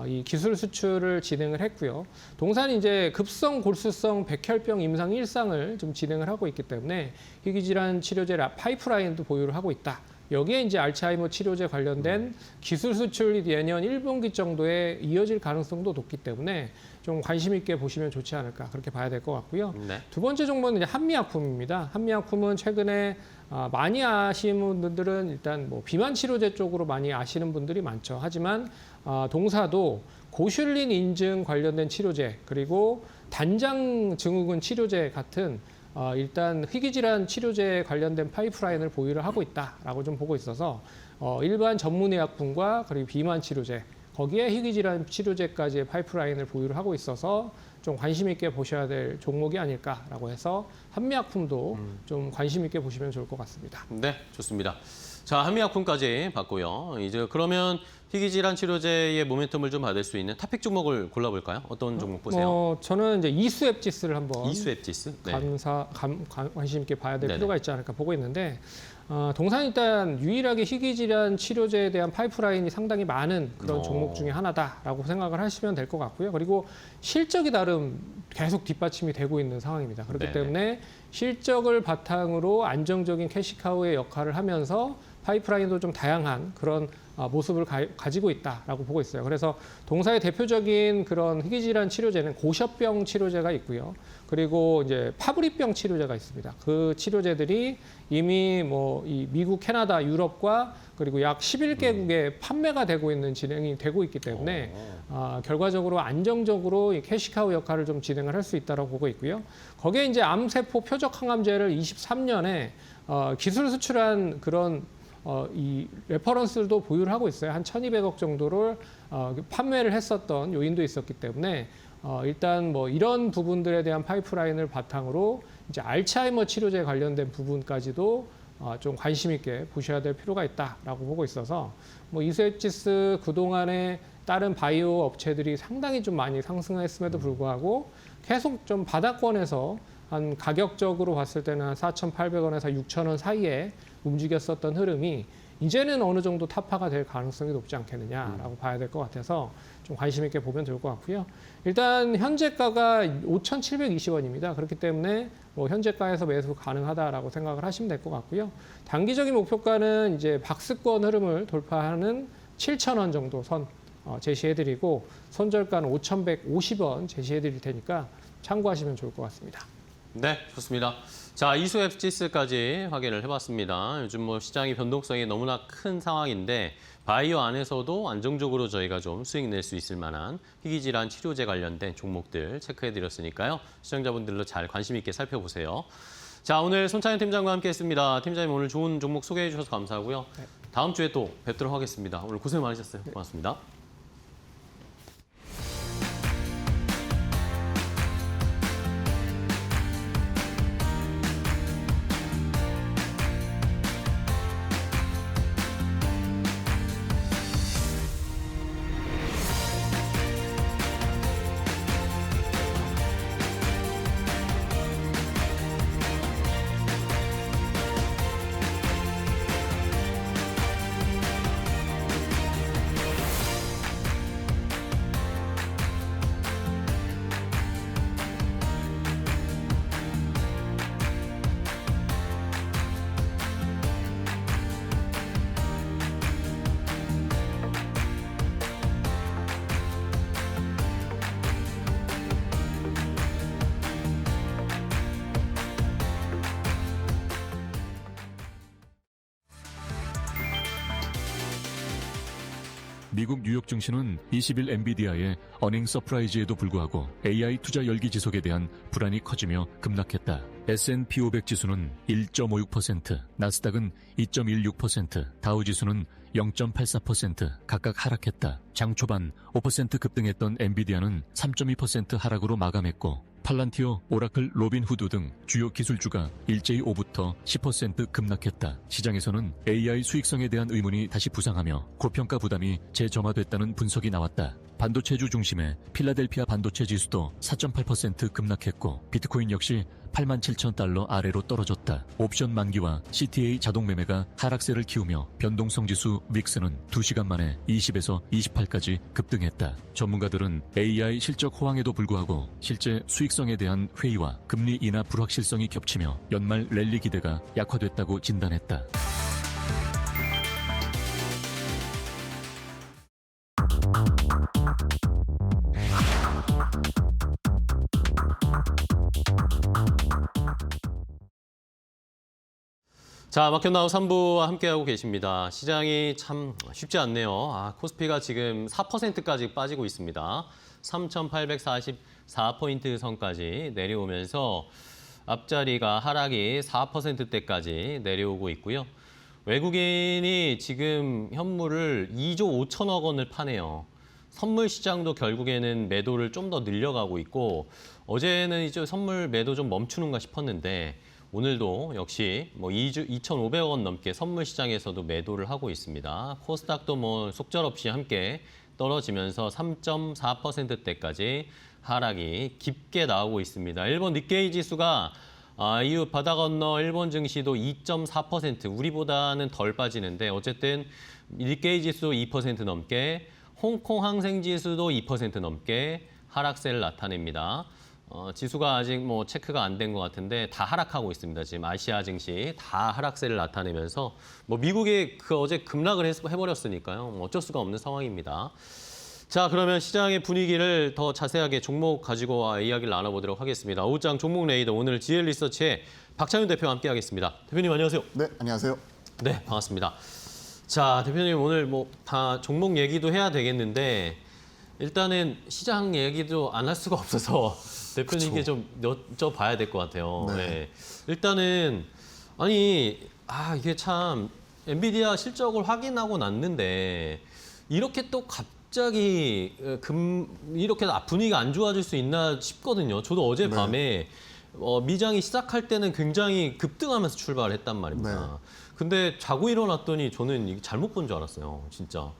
이 기술 수출을 진행을 했고요. 동산이 이제 급성 골수성 백혈병 임상 1상을 좀 진행을 하고 있기 때문에 희귀질환 치료제 파이프라인도 보유를 하고 있다. 여기에 이제 알츠하이머 치료제 관련된 기술 수출이 내년 1분기 정도에 이어질 가능성도 높기 때문에 좀 관심 있게 보시면 좋지 않을까 그렇게 봐야 될 것 같고요. 네. 두 번째 종목은 이제 한미약품입니다. 한미약품은 최근에 많이 아시는 분들은 일단 뭐 비만 치료제 쪽으로 많이 아시는 분들이 많죠. 하지만 동사도 고슐린 인증 관련된 치료제 그리고 단장 증후군 치료제 같은 일단 희귀질환 치료제 관련된 파이프라인을 보유를 하고 있다라고 좀 보고 있어서 일반 전문의약품과 그리고 비만 치료제 거기에 희귀질환 치료제까지의 파이프라인을 보유를 하고 있어서 좀 관심 있게 보셔야 될 종목이 아닐까라고 해서 한미약품도 좀 관심 있게 보시면 좋을 것 같습니다. 네, 좋습니다. 자, 한미약품까지 봤고요. 이제 그러면 희귀질환 치료제의 모멘텀을 좀 받을 수 있는 탑픽 종목을 골라볼까요? 어떤 종목 보세요? 저는 이제 이수앱지스를 한번 이수앱지스. 네. 관심 있게 봐야 될 네네. 필요가 있지 않을까 보고 있는데 동산 일단 유일하게 희귀질환 치료제에 대한 파이프라인이 상당히 많은 그런 종목 중에 하나다라고 생각을 하시면 될 것 같고요. 그리고 실적이 나름 계속 뒷받침이 되고 있는 상황입니다. 그렇기 네네. 때문에 실적을 바탕으로 안정적인 캐시카우의 역할을 하면서 파이프라인도 좀 다양한 그런 모습을 가지고 있다라고 보고 있어요. 그래서 동사의 대표적인 그런 희귀질환 치료제는 고셔병 치료제가 있고요. 그리고 이제 파브리병 치료제가 있습니다. 그 치료제들이 이미 뭐 이 미국, 캐나다, 유럽과 그리고 약 11개국에 판매가 되고 있는 진행이 되고 있기 때문에 결과적으로 안정적으로 이 캐시카우 역할을 좀 진행을 할 수 있다고 보고 있고요. 거기에 이제 암세포 표적 항암제를 23년에 기술 수출한 그런 이 레퍼런스도 보유를 하고 있어요. 한 1,200억 정도를 판매를 했었던 요인도 있었기 때문에 일단 뭐 이런 부분들에 대한 파이프라인을 바탕으로 이제 알츠하이머 치료제 관련된 부분까지도 좀 관심 있게 보셔야 될 필요가 있다라고 보고 있어서 뭐 이수앱지스 그동안에 다른 바이오 업체들이 상당히 좀 많이 상승했음에도 불구하고 계속 좀 바닥권에서 한 가격적으로 봤을 때는 한 4,800원에서 6,000원 사이에 움직였었던 흐름이 이제는 어느 정도 타파가 될 가능성이 높지 않겠느냐라고 봐야 될 것 같아서 좀 관심 있게 보면 좋을 것 같고요. 일단 현재가가 5,720원입니다. 그렇기 때문에 뭐 현재가에서 매수 가능하다라고 생각을 하시면 될 것 같고요. 단기적인 목표가는 이제 박스권 흐름을 돌파하는 7,000원 정도 선 제시해드리고 손절가는 5,150원 제시해드릴 테니까 참고하시면 좋을 것 같습니다. 네, 좋습니다. 자, 이수앱지스까지 확인을 해봤습니다. 요즘 뭐 시장의 변동성이 너무나 큰 상황인데 바이오 안에서도 안정적으로 저희가 좀 수익 낼 수 있을 만한 희귀질환 치료제 관련된 종목들 체크해드렸으니까요. 시청자분들도 잘 관심 있게 살펴보세요. 자, 오늘 손찬현 팀장과 함께했습니다. 팀장님 오늘 좋은 종목 소개해 주셔서 감사하고요. 네. 다음 주에 또 뵙도록 하겠습니다. 오늘 고생 많으셨어요. 고맙습니다. 미국 뉴욕 증시는 20일 엔비디아의 어닝 서프라이즈에도 불구하고 AI 투자 열기 지속에 대한 불안이 커지며 급락했다. S&P 500 지수는 1.56%, 나스닥은 2.16%, 다우 지수는 0.84% 각각 하락했다. 장 초반 5% 급등했던 엔비디아는 3.2% 하락으로 마감했고 팔란티오, 오라클, 로빈후드 등 주요 기술주가 일제히 5부터 10% 급락했다. 시장에서는 AI 수익성에 대한 의문이 다시 부상하며 고평가 부담이 재점화됐다는 분석이 나왔다. 반도체주 중심의 필라델피아 반도체 지수도 4.8% 급락했고 비트코인 역시 87,000달러 아래로 떨어졌다. 옵션 만기와 CTA 자동 매매가 하락세를 키우며 변동성 지수 윅스는 2시간 만에 20에서 28까지 급등했다. 전문가들은 AI 실적 호황에도 불구하고 실제 수익성에 대한 회의와 금리 인하 불확실성이 겹치며 연말 랠리 기대가 약화됐다고 진단했다. 자, 마켓나우 3부와 함께하고 계십니다. 시장이 참 쉽지 않네요. 코스피가 지금 4%까지 빠지고 있습니다. 3,844포인트 선까지 내려오면서 앞자리가 하락이 4%대까지 내려오고 있고요. 외국인이 지금 현물을 2조 5천억 원을 파네요. 선물 시장도 결국에는 매도를 좀 더 늘려가고 있고 어제는 이제 선물 매도 좀 멈추는가 싶었는데 오늘도 역시 2,500억 원 넘게 선물 시장에서도 매도를 하고 있습니다. 코스닥도 속절없이 함께 떨어지면서 3.4%대까지 하락이 깊게 나오고 있습니다. 일본 니케이 지수가 이후 바다 건너 일본 증시도 2.4%, 우리보다는 덜 빠지는데 어쨌든 니케이 지수 2% 넘게, 홍콩 항생 지수도 2% 넘게 하락세를 나타냅니다. 지수가 아직 체크가 안 된 것 같은데 다 하락하고 있습니다. 지금 아시아 증시 다 하락세를 나타내면서 미국이 어제 급락을 해버렸으니까요. 어쩔 수가 없는 상황입니다. 자, 그러면 시장의 분위기를 더 자세하게 종목 가지고 이야기를 나눠보도록 하겠습니다. 오후장 종목 레이더 오늘 GL리서치의 박찬윤 대표와 함께하겠습니다. 대표님 안녕하세요. 네, 안녕하세요. 네, 반갑습니다. 자, 대표님 오늘 다 종목 얘기도 해야 되겠는데 일단은 시장 얘기도 안 할 수가 없어서 대표님께 좀 여쭤봐야 될 것 같아요. 네. 네. 일단은 이게 참 엔비디아 실적을 확인하고 났는데 이렇게 또 갑자기 이렇게 분위기가 안 좋아질 수 있나 싶거든요. 저도 어젯밤에 미장이 시작할 때는 굉장히 급등하면서 출발을 했단 말입니다. 네. 근데 자고 일어났더니 저는 이게 잘못 본 줄 알았어요. 진짜.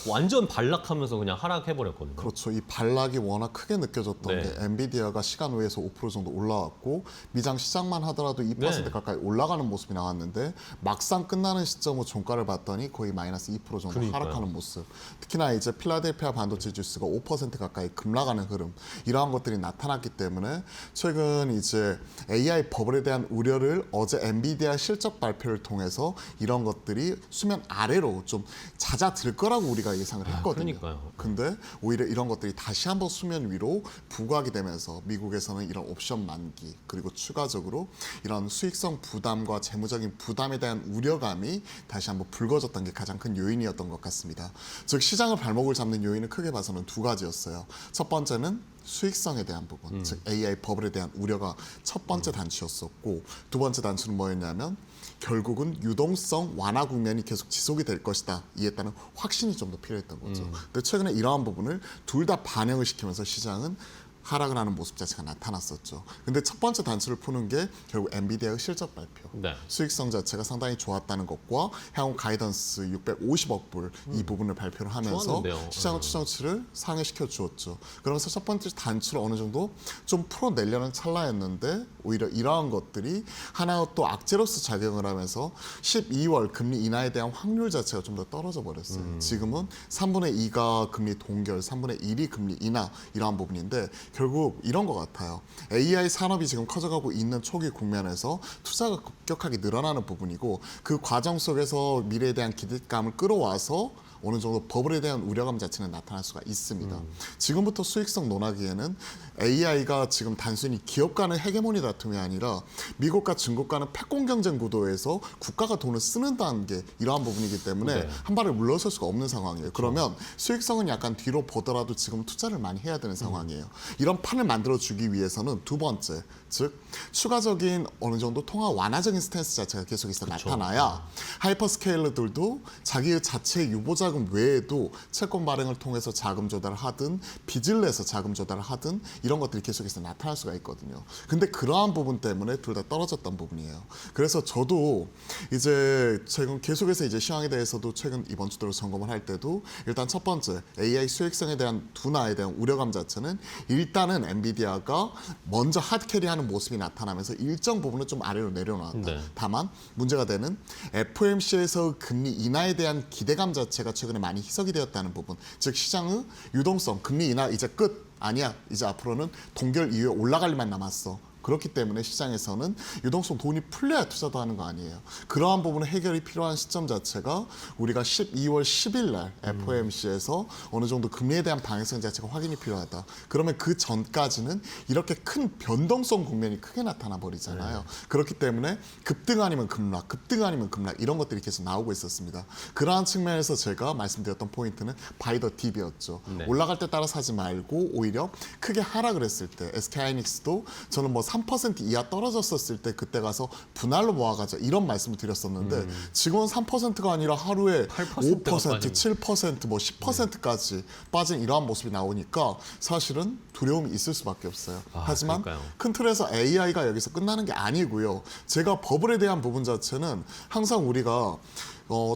완전 발락하면서 그냥 하락해버렸거든요. 그렇죠. 이 발락이 워낙 크게 느껴졌던 네. 게 엔비디아가 시간 외에서 5% 정도 올라왔고 미장 시작만 하더라도 2% 네. 가까이 올라가는 모습이 나왔는데 막상 끝나는 시점으로 종가를 봤더니 거의 마이너스 2% 정도 그러니까요. 하락하는 모습. 특히나 이제 필라델피아 반도체 지수가 5% 가까이 급락하는 흐름 이러한 것들이 나타났기 때문에 최근 이제 AI 버블에 대한 우려를 어제 엔비디아 실적 발표를 통해서 이런 것들이 수면 아래로 좀 잦아들 거라고 우리가 예상을 했거든요. 그러니까요. 근데 오히려 이런 것들이 다시 한번 수면 위로 부각이 되면서 미국에서는 이런 옵션 만기 그리고 추가적으로 이런 수익성 부담과 재무적인 부담에 대한 우려감이 다시 한번 불거졌던 게 가장 큰 요인이었던 것 같습니다. 즉 시장을 발목을 잡는 요인은 크게 봐서는 두 가지였어요. 첫 번째는 수익성에 대한 부분, 즉 AI 버블에 대한 우려가 첫 번째 단추였었고 두 번째 단추는 뭐였냐면 결국은 유동성 완화 국면이 계속 지속이 될 것이다. 이에 따른 확신이 좀 더 필요했던 거죠. 근데 최근에 이러한 부분을 둘 다 반영을 시키면서 시장은 하락을 하는 모습 자체가 나타났었죠. 근데 첫 번째 단추를 푸는 게 결국 엔비디아의 실적 발표. 네. 수익성 자체가 상당히 좋았다는 것과 향후 가이던스 650억 불 이 부분을 발표를 하면서 좋았는데요. 시장 추정치를 상회시켜 주었죠. 그러면서 첫 번째 단추를 어느 정도 좀 풀어내려는 찰나였는데 오히려 이러한 것들이 하나 또 악재로서 작용을 하면서 12월 금리 인하에 대한 확률 자체가 좀 더 떨어져 버렸어요. 지금은 3분의 2가 금리 동결, 3분의 1이 금리 인하 이러한 부분인데 결국 이런 것 같아요. AI 산업이 지금 커져가고 있는 초기 국면에서 투자가 급격하게 늘어나는 부분이고 그 과정 속에서 미래에 대한 기대감을 끌어와서 어느 정도 버블에 대한 우려감 자체는 나타날 수가 있습니다. 지금부터 수익성 논하기에는 AI가 지금 단순히 기업 간의 헤게모니 다툼이 아니라 미국과 중국 간의 패권 경쟁 구도에서 국가가 돈을 쓰는 단계 이러한 부분이기 때문에 네. 한 발을 물러설 수가 없는 상황이에요. 그러면 수익성은 약간 뒤로 보더라도 지금 투자를 많이 해야 되는 상황이에요. 이런 판을 만들어주기 위해서는 두 번째, 즉 추가적인 어느 정도 통화 완화적인 스탠스 자체가 계속해서 나타나야 하이퍼스케일러들도 자기의 자체의 유보자금 투자자금 외에도 채권 발행을 통해서 자금 조달을 하든 빚을 내서 자금 조달을 하든 이런 것들이 계속해서 나타날 수가 있거든요. 근데 그러한 부분 때문에 둘 다 떨어졌던 부분이에요. 그래서 저도 이제 최근 계속해서 이제 시황에 대해서도 최근 이번 주 들어 점검을 할 때도 일단 첫 번째 AI 수익성에 대한 둔화에 대한 우려감 자체는 일단은 엔비디아가 먼저 핫캐리하는 모습이 나타나면서 일정 부분은 좀 아래로 내려놨다. 네. 다만 문제가 되는 FOMC에서 금리 인하에 대한 기대감 자체가 최근에 많이 희석이 되었다는 부분, 즉 시장의 유동성, 금리 인하 이제 끝 아니야, 이제 앞으로는 동결 이후에 올라갈 일만 남았어. 그렇기 때문에 시장에서는 유동성 돈이 풀려야 투자도 하는 거 아니에요. 그러한 부분은 해결이 필요한 시점 자체가 우리가 12월 10일 날 FOMC에서 어느 정도 금리에 대한 방향성 자체가 확인이 필요하다. 그러면 그 전까지는 이렇게 큰 변동성 국면이 크게 나타나 버리잖아요. 그렇기 때문에 급등 아니면 급락, 급등 아니면 급락 이런 것들이 계속 나오고 있었습니다. 그러한 측면에서 제가 말씀드렸던 포인트는 바이 더 딥이었죠. 네. 올라갈 때 따라 사지 말고 오히려 크게 하락을 했을 때 SK하이닉스도 저는 뭐 3% 이하 떨어졌었을 때 그때 가서 분할로 모아가자 이런 말씀을 드렸었는데 지금은 3%가 아니라 하루에 8% 가 5%, 빠집니다. 7%, 뭐 10%까지 빠진 이러한 모습이 나오니까 사실은 두려움이 있을 수밖에 없어요. 하지만 그러니까요. 큰 틀에서 AI가 여기서 끝나는 게 아니고요. 제가 버블에 대한 부분 자체는 항상 우리가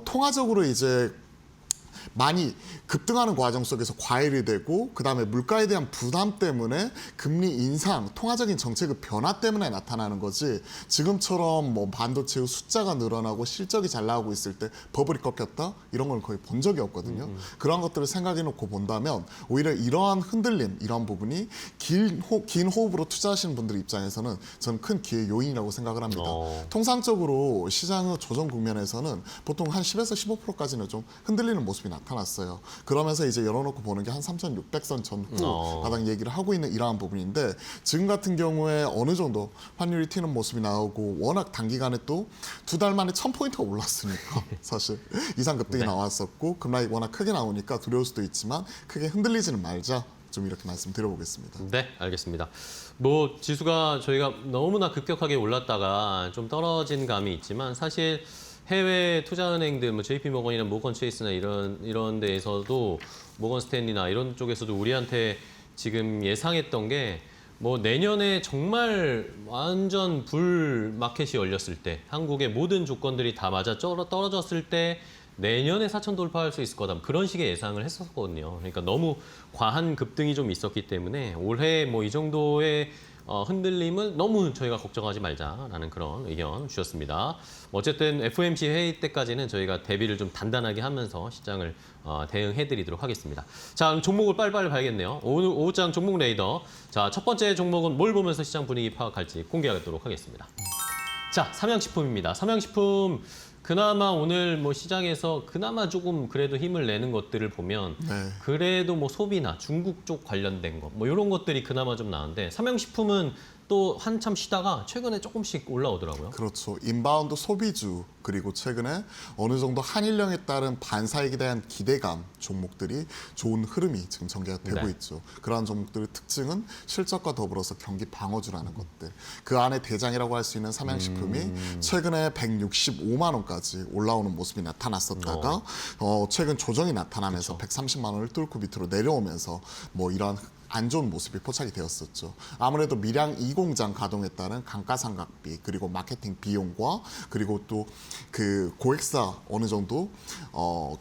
통화적으로 이제 많이 급등하는 과정 속에서 과열이 되고 그다음에 물가에 대한 부담 때문에 금리 인상, 통화적인 정책의 변화 때문에 나타나는 거지 지금처럼 뭐 반도체의 숫자가 늘어나고 실적이 잘 나오고 있을 때 버블이 꺾였다? 이런 걸 거의 본 적이 없거든요. 그런 것들을 생각해 놓고 본다면 오히려 이러한 흔들림, 이러한 부분이 긴 호흡으로 투자하시는 분들 입장에서는 저는 큰 기회 요인이라고 생각을 합니다. 통상적으로 시장의 조정 국면에서는 보통 한 10에서 15%까지는 좀 흔들리는 모습이 나타났어요. 그러면서 이제 열어놓고 보는 게 한 3,600선 전후 바닥 얘기를 하고 있는 이러한 부분인데 지금 같은 경우에 어느 정도 환율이 튀는 모습이 나오고 워낙 단기간에 또 2달 만에 1,000포인트가 올랐으니까 사실 이상 급등이 나왔었고 급락이 워낙 크게 나오니까 두려울 수도 있지만 크게 흔들리지는 말자. 좀 이렇게 말씀드려보겠습니다. 네, 알겠습니다. 뭐 지수가 저희가 너무나 급격하게 올랐다가 좀 떨어진 감이 있지만 사실 해외 투자은행들, 뭐 JP모건이나 모건 체이스나 이런 데에서도 모건 스탠리나 이런 쪽에서도 우리한테 지금 예상했던 게 뭐 내년에 정말 완전 불 마켓이 열렸을 때 한국의 모든 조건들이 다 맞아 떨어졌을 때 내년에 4천 돌파할 수 있을 거다. 그런 식의 예상을 했었거든요. 그러니까 너무 과한 급등이 좀 있었기 때문에 올해 뭐 이 정도의 흔들림을 너무 저희가 걱정하지 말자라는 그런 의견 주셨습니다. 어쨌든 FOMC 회의 때까지는 저희가 대비를 좀 단단하게 하면서 시장을 대응해드리도록 하겠습니다. 자, 그럼 종목을 빨리빨리 봐야겠네요. 오늘 오후장 종목 레이더. 자, 첫 번째 종목은 뭘 보면서 시장 분위기 파악할지 공개하도록 하겠습니다. 자, 삼양식품입니다. 삼양식품 그나마 오늘 뭐 시장에서 그나마 조금 그래도 힘을 내는 것들을 보면 네. 그래도 뭐 소비나 중국 쪽 관련된 거 뭐 이런 것들이 그나마 좀 나은데 삼양식품은 또 한참 쉬다가 최근에 조금씩 올라오더라고요. 그렇죠. 인바운드 소비주 그리고 최근에 어느 정도 한일령에 따른 반사익에 대한 기대감 종목들이 좋은 흐름이 지금 전개가 되고 네. 있죠. 그러한 종목들의 특징은 실적과 더불어서 경기 방어주라는 것들. 그 안에 대장이라고 할 수 있는 삼양식품이 최근에 165만 원까지 올라오는 모습이 나타났었다가 최근 조정이 나타나면서 130만 원을 뚫고 밑으로 내려오면서 뭐 이러한 안 좋은 모습이 포착이 되었었죠. 아무래도 밀양 2공장 가동에 따른 감가상각비 그리고 마케팅 비용과 그리고 또 그 고객사 어느 정도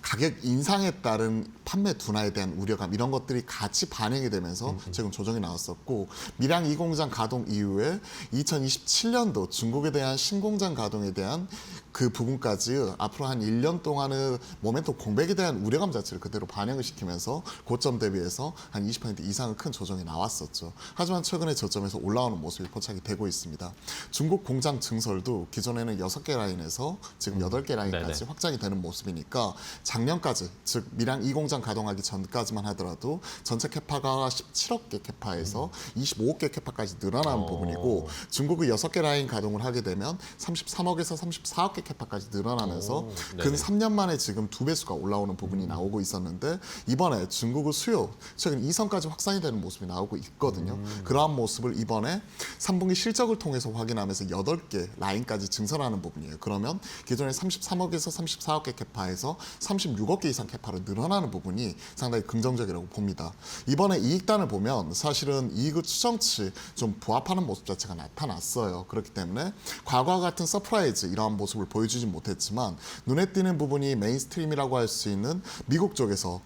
가격 인상에 따른 판매 둔화에 대한 우려감 이런 것들이 같이 반영이 되면서 최근 조정이 나왔었고 밀양 2공장 가동 이후에 2027년도 중국에 대한 신공장 가동에 대한 그 부분까지 앞으로 한 1년 동안의 모멘텀 공백에 대한 우려감 자체를 그대로 반영을 시키면서 고점 대비해서 한 20% 이상의 큰 조정이 나왔었죠. 하지만 최근에 저점에서 올라오는 모습이 포착이 되고 있습니다. 중국 공장 증설도 기존에는 6개 라인에서 지금 8개 라인까지 확장이 되는 모습이니까 작년까지 즉 밀양 2공장 가동하기 전까지만 하더라도 전체 캐파가 17억 개 캐파에서 25억 개 캐파까지 늘어나는 부분이고 중국의 6개 라인 가동을 하게 되면 33억에서 34억 개 캐파까지 늘어나면서 근 3년 만에 지금 2배수가 올라오는 부분이 나오고 있었는데 이번에 중국의 수요 최근 2선까지 확산이 되는 모습이 나오고 있거든요. 그러한 모습을 이번에 3분기 실적을 통해서 확인하면서 8개 라인까지 증설하는 부분이에요. 그러면 기존에 33억에서 34억 개 캐파에서 36억 개 이상 캐파로 늘어나는 부분이 상당히 긍정적이라고 봅니다. 이번에 이익단을 보면 사실은 이익의 추정치 좀 부합하는 모습 자체가 나타났어요. 그렇기 때문에 과거와 같은 서프라이즈 이러한 모습을 보여주지 못했지만 눈에 띄는 부분이 메인스트림이라고 할 수 있는 미국 쪽에서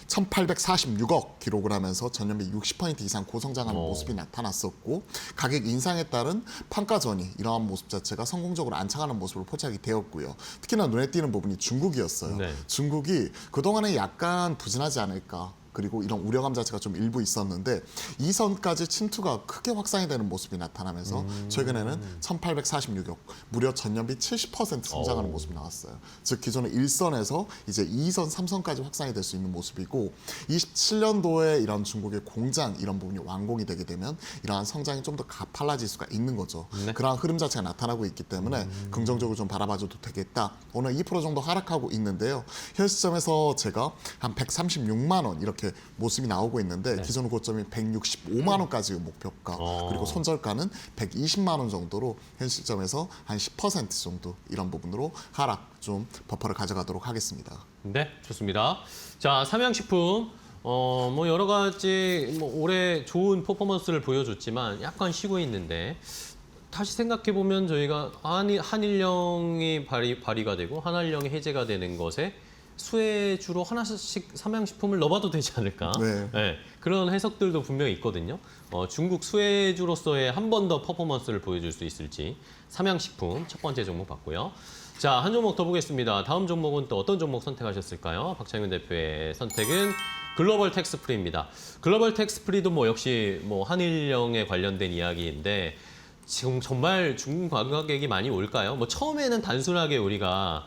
1846억 기록을 하면서 전년비 60% 이상 고성장하는 모습이 나타났었고 가격 인상에 따른 판가전이 이러한 모습 자체가 성공적으로 안착하는 모습으로 포착이 되었고요. 특히나 눈에 띄는 부분이 중국이었어요. 네. 중국이 그동안에 약간 부진하지 않을까. 그리고 이런 우려감 자체가 좀 일부 있었는데 이 선까지 침투가 크게 확산이 되는 모습이 나타나면서 최근에는 1846억, 무려 전년비 70% 성장하는 모습이 나왔어요. 즉 기존의 1선에서 이제 2선, 3선까지 확산이 될 수 있는 모습이고 27년도에 이런 중국의 공장 이런 부분이 완공이 되게 되면 이러한 성장이 좀 더 가팔라질 수가 있는 거죠. 네. 그러한 흐름 자체가 나타나고 있기 때문에 긍정적으로 좀 바라봐줘도 되겠다. 오늘 2% 정도 하락하고 있는데요. 현 시점에서 제가 한 136만 원 이렇게 모습이 나오고 있는데 기존 고점이 165만 원까지 목표가 그리고 손절가는 120만 원 정도로 현 시점에서 한 10% 정도 이런 부분으로 하락 좀 버퍼를 가져가도록 하겠습니다. 네, 좋습니다. 자, 삼양식품. 뭐 여러 가지 뭐 올해 좋은 퍼포먼스를 보여줬지만 약간 쉬고 있는데 다시 생각해 보면 저희가 한일령이 발의가 되고 한일령이 해제가 되는 것에 수혜주로 하나씩 삼양식품을 넣어봐도 되지 않을까? 네. 그런 해석들도 분명히 있거든요. 중국 수혜주로서의 한 번 더 퍼포먼스를 보여줄 수 있을지 삼양식품 첫 번째 종목 봤고요. 자, 한 종목 더 보겠습니다. 다음 종목은 또 어떤 종목 선택하셨을까요? 박창윤 대표의 선택은 글로벌 텍스프리입니다. 글로벌 텍스프리도 뭐 역시 뭐 한일령에 관련된 이야기인데 지금 정말 중국 관광객이 많이 올까요? 뭐 처음에는 단순하게 우리가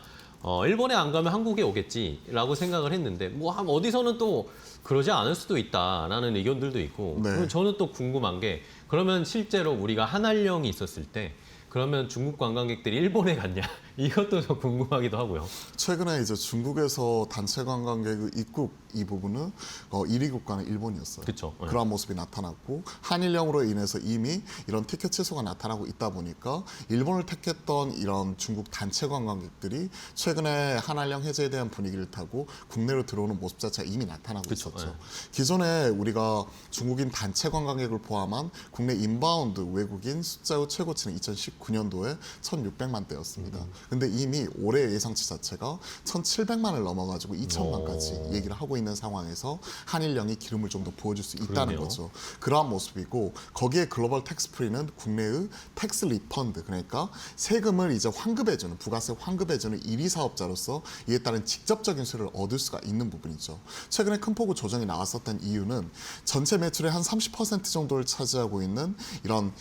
일본에 안 가면 한국에 오겠지라고 생각을 했는데 뭐 어디서는 또 그러지 않을 수도 있다라는 의견들도 있고 네. 그럼 저는 또 궁금한 게 그러면 실제로 우리가 한일령이 있었을 때 그러면 중국 관광객들이 일본에 갔냐 이것도 좀 궁금하기도 하고요. 최근에 이제 중국에서 단체 관광객의 입국 이 부분은 1위 국가는 일본이었어요. 그쵸. 네. 그런 모습이 나타났고 한일령으로 인해서 이미 이런 티켓 취소가 나타나고 있다 보니까 일본을 택했던 이런 중국 단체 관광객들이 최근에 한일령 해제에 대한 분위기를 타고 국내로 들어오는 모습 자체가 이미 나타나고 그쵸. 있었죠. 네. 기존에 우리가 중국인 단체 관광객을 포함한 국내 인바운드 외국인 숫자의 최고치는 2019년도에 1,600만 대였습니다. 근데 이미 올해 예상치 자체가 1,700만을 넘어가지고 2,000만까지 얘기를 하고 있는 상황에서 한일령이 기름을 좀 더 부어줄 수 있다는 그러네요. 거죠. 그러한 모습이고 거기에 글로벌 텍스프리는 국내의 텍스 리펀드 그러니까 세금을 이제 환급해주는 부가세 환급해주는 1위 사업자로서 이에 따른 직접적인 수혜를 얻을 수가 있는 부분이죠. 최근에 큰 폭의 조정이 나왔었던 이유는 전체 매출의 한 30% 정도를 차지하고 있는 이런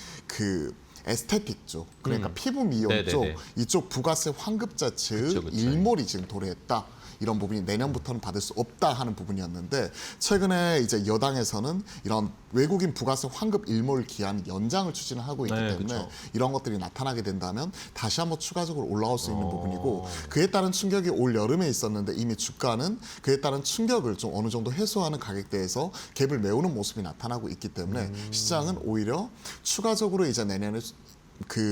에스테틱 쪽, 그러니까 피부 미용 네네네. 쪽, 이쪽 부가세 환급 자체의 그쵸. 일몰이 지금 도래했다. 이런 부분이 내년부터는 받을 수 없다 하는 부분이었는데 최근에 이제 여당에서는 이런 외국인 부가세 환급 일몰 기한 연장을 추진을 하고 있기 네, 때문에 그쵸. 이런 것들이 나타나게 된다면 다시 한번 추가적으로 올라올 수 있는 부분이고 그에 따른 충격이 올 여름에 있었는데 이미 주가는 그에 따른 충격을 좀 어느 정도 해소하는 가격대에서 갭을 메우는 모습이 나타나고 있기 때문에 시장은 오히려 추가적으로 이제 내년에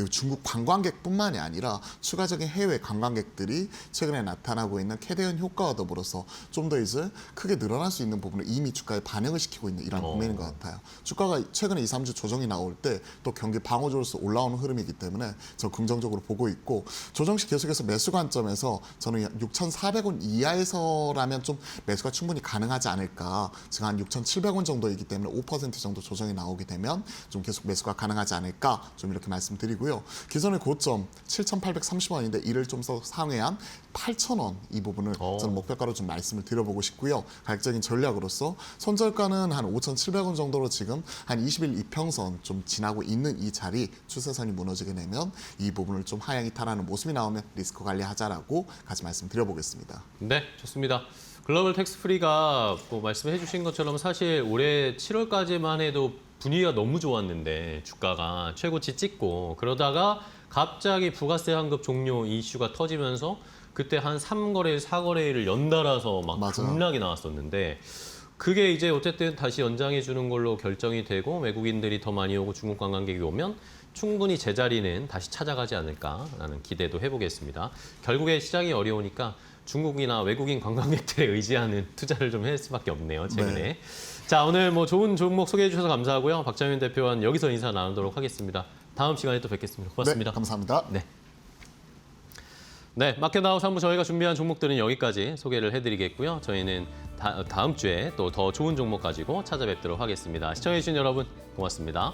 중국 관광객뿐만이 아니라 추가적인 해외 관광객들이 최근에 나타나고 있는 캐대언 효과와 더불어서 좀 더 이제 크게 늘어날 수 있는 부분을 이미 주가에 반영을 시키고 있는 이런 국면인 것 같아요. 주가가 최근에 2, 3주 조정이 나올 때 또 경기 방어적으로서 올라오는 흐름이기 때문에 저 긍정적으로 보고 있고 조정 시 계속해서 매수 관점에서 저는 6,400원 이하에서라면 좀 매수가 충분히 가능하지 않을까. 지금 한 6,700원 정도이기 때문에 5% 정도 조정이 나오게 되면 좀 계속 매수가 가능하지 않을까. 좀 이렇게 말씀드리고요. 기존의 고점 7,830원인데 이를 좀 더 상회한 8,000원 이 부분을 저는 목표가로 좀 말씀을 드려보고 싶고요. 가격적인 전략으로서 손절가는 한 5,700원 정도로 지금 한 20일 이평선 좀 지나고 있는 이 자리 추세선이 무너지게 되면 이 부분을 좀 하향 이탈하는 모습이 나오면 리스크 관리하자라고 같이 말씀드려보겠습니다. 네, 좋습니다. 글로벌 텍스프리가 뭐 말씀해 주신 것처럼 사실 올해 7월까지만 해도 분위기가 너무 좋았는데 주가가 최고치 찍고 그러다가 갑자기 부가세 환급 종료 이슈가 터지면서 그때 한 3거래일, 4거래일을 연달아서 막 맞아요. 급락이 나왔었는데 그게 이제 어쨌든 다시 연장해 주는 걸로 결정이 되고 외국인들이 더 많이 오고 중국 관광객이 오면 충분히 제자리는 다시 찾아가지 않을까라는 기대도 해보겠습니다. 결국에 시장이 어려우니까 중국이나 외국인 관광객들에 의지하는 투자를 좀 할 수밖에 없네요, 최근에. 네. 자, 오늘 뭐 좋은 종목 소개해 주셔서 감사하고요. 박정현 대표와는 여기서 인사 나누도록 하겠습니다. 다음 시간에 또 뵙겠습니다. 고맙습니다. 네, 감사합니다. 네. 네, 마켓나우 3부 저희가 준비한 종목들은 여기까지 소개를 해드리겠고요. 저희는 다음 주에 또 더 좋은 종목 가지고 찾아뵙도록 하겠습니다. 시청해주신 여러분 고맙습니다.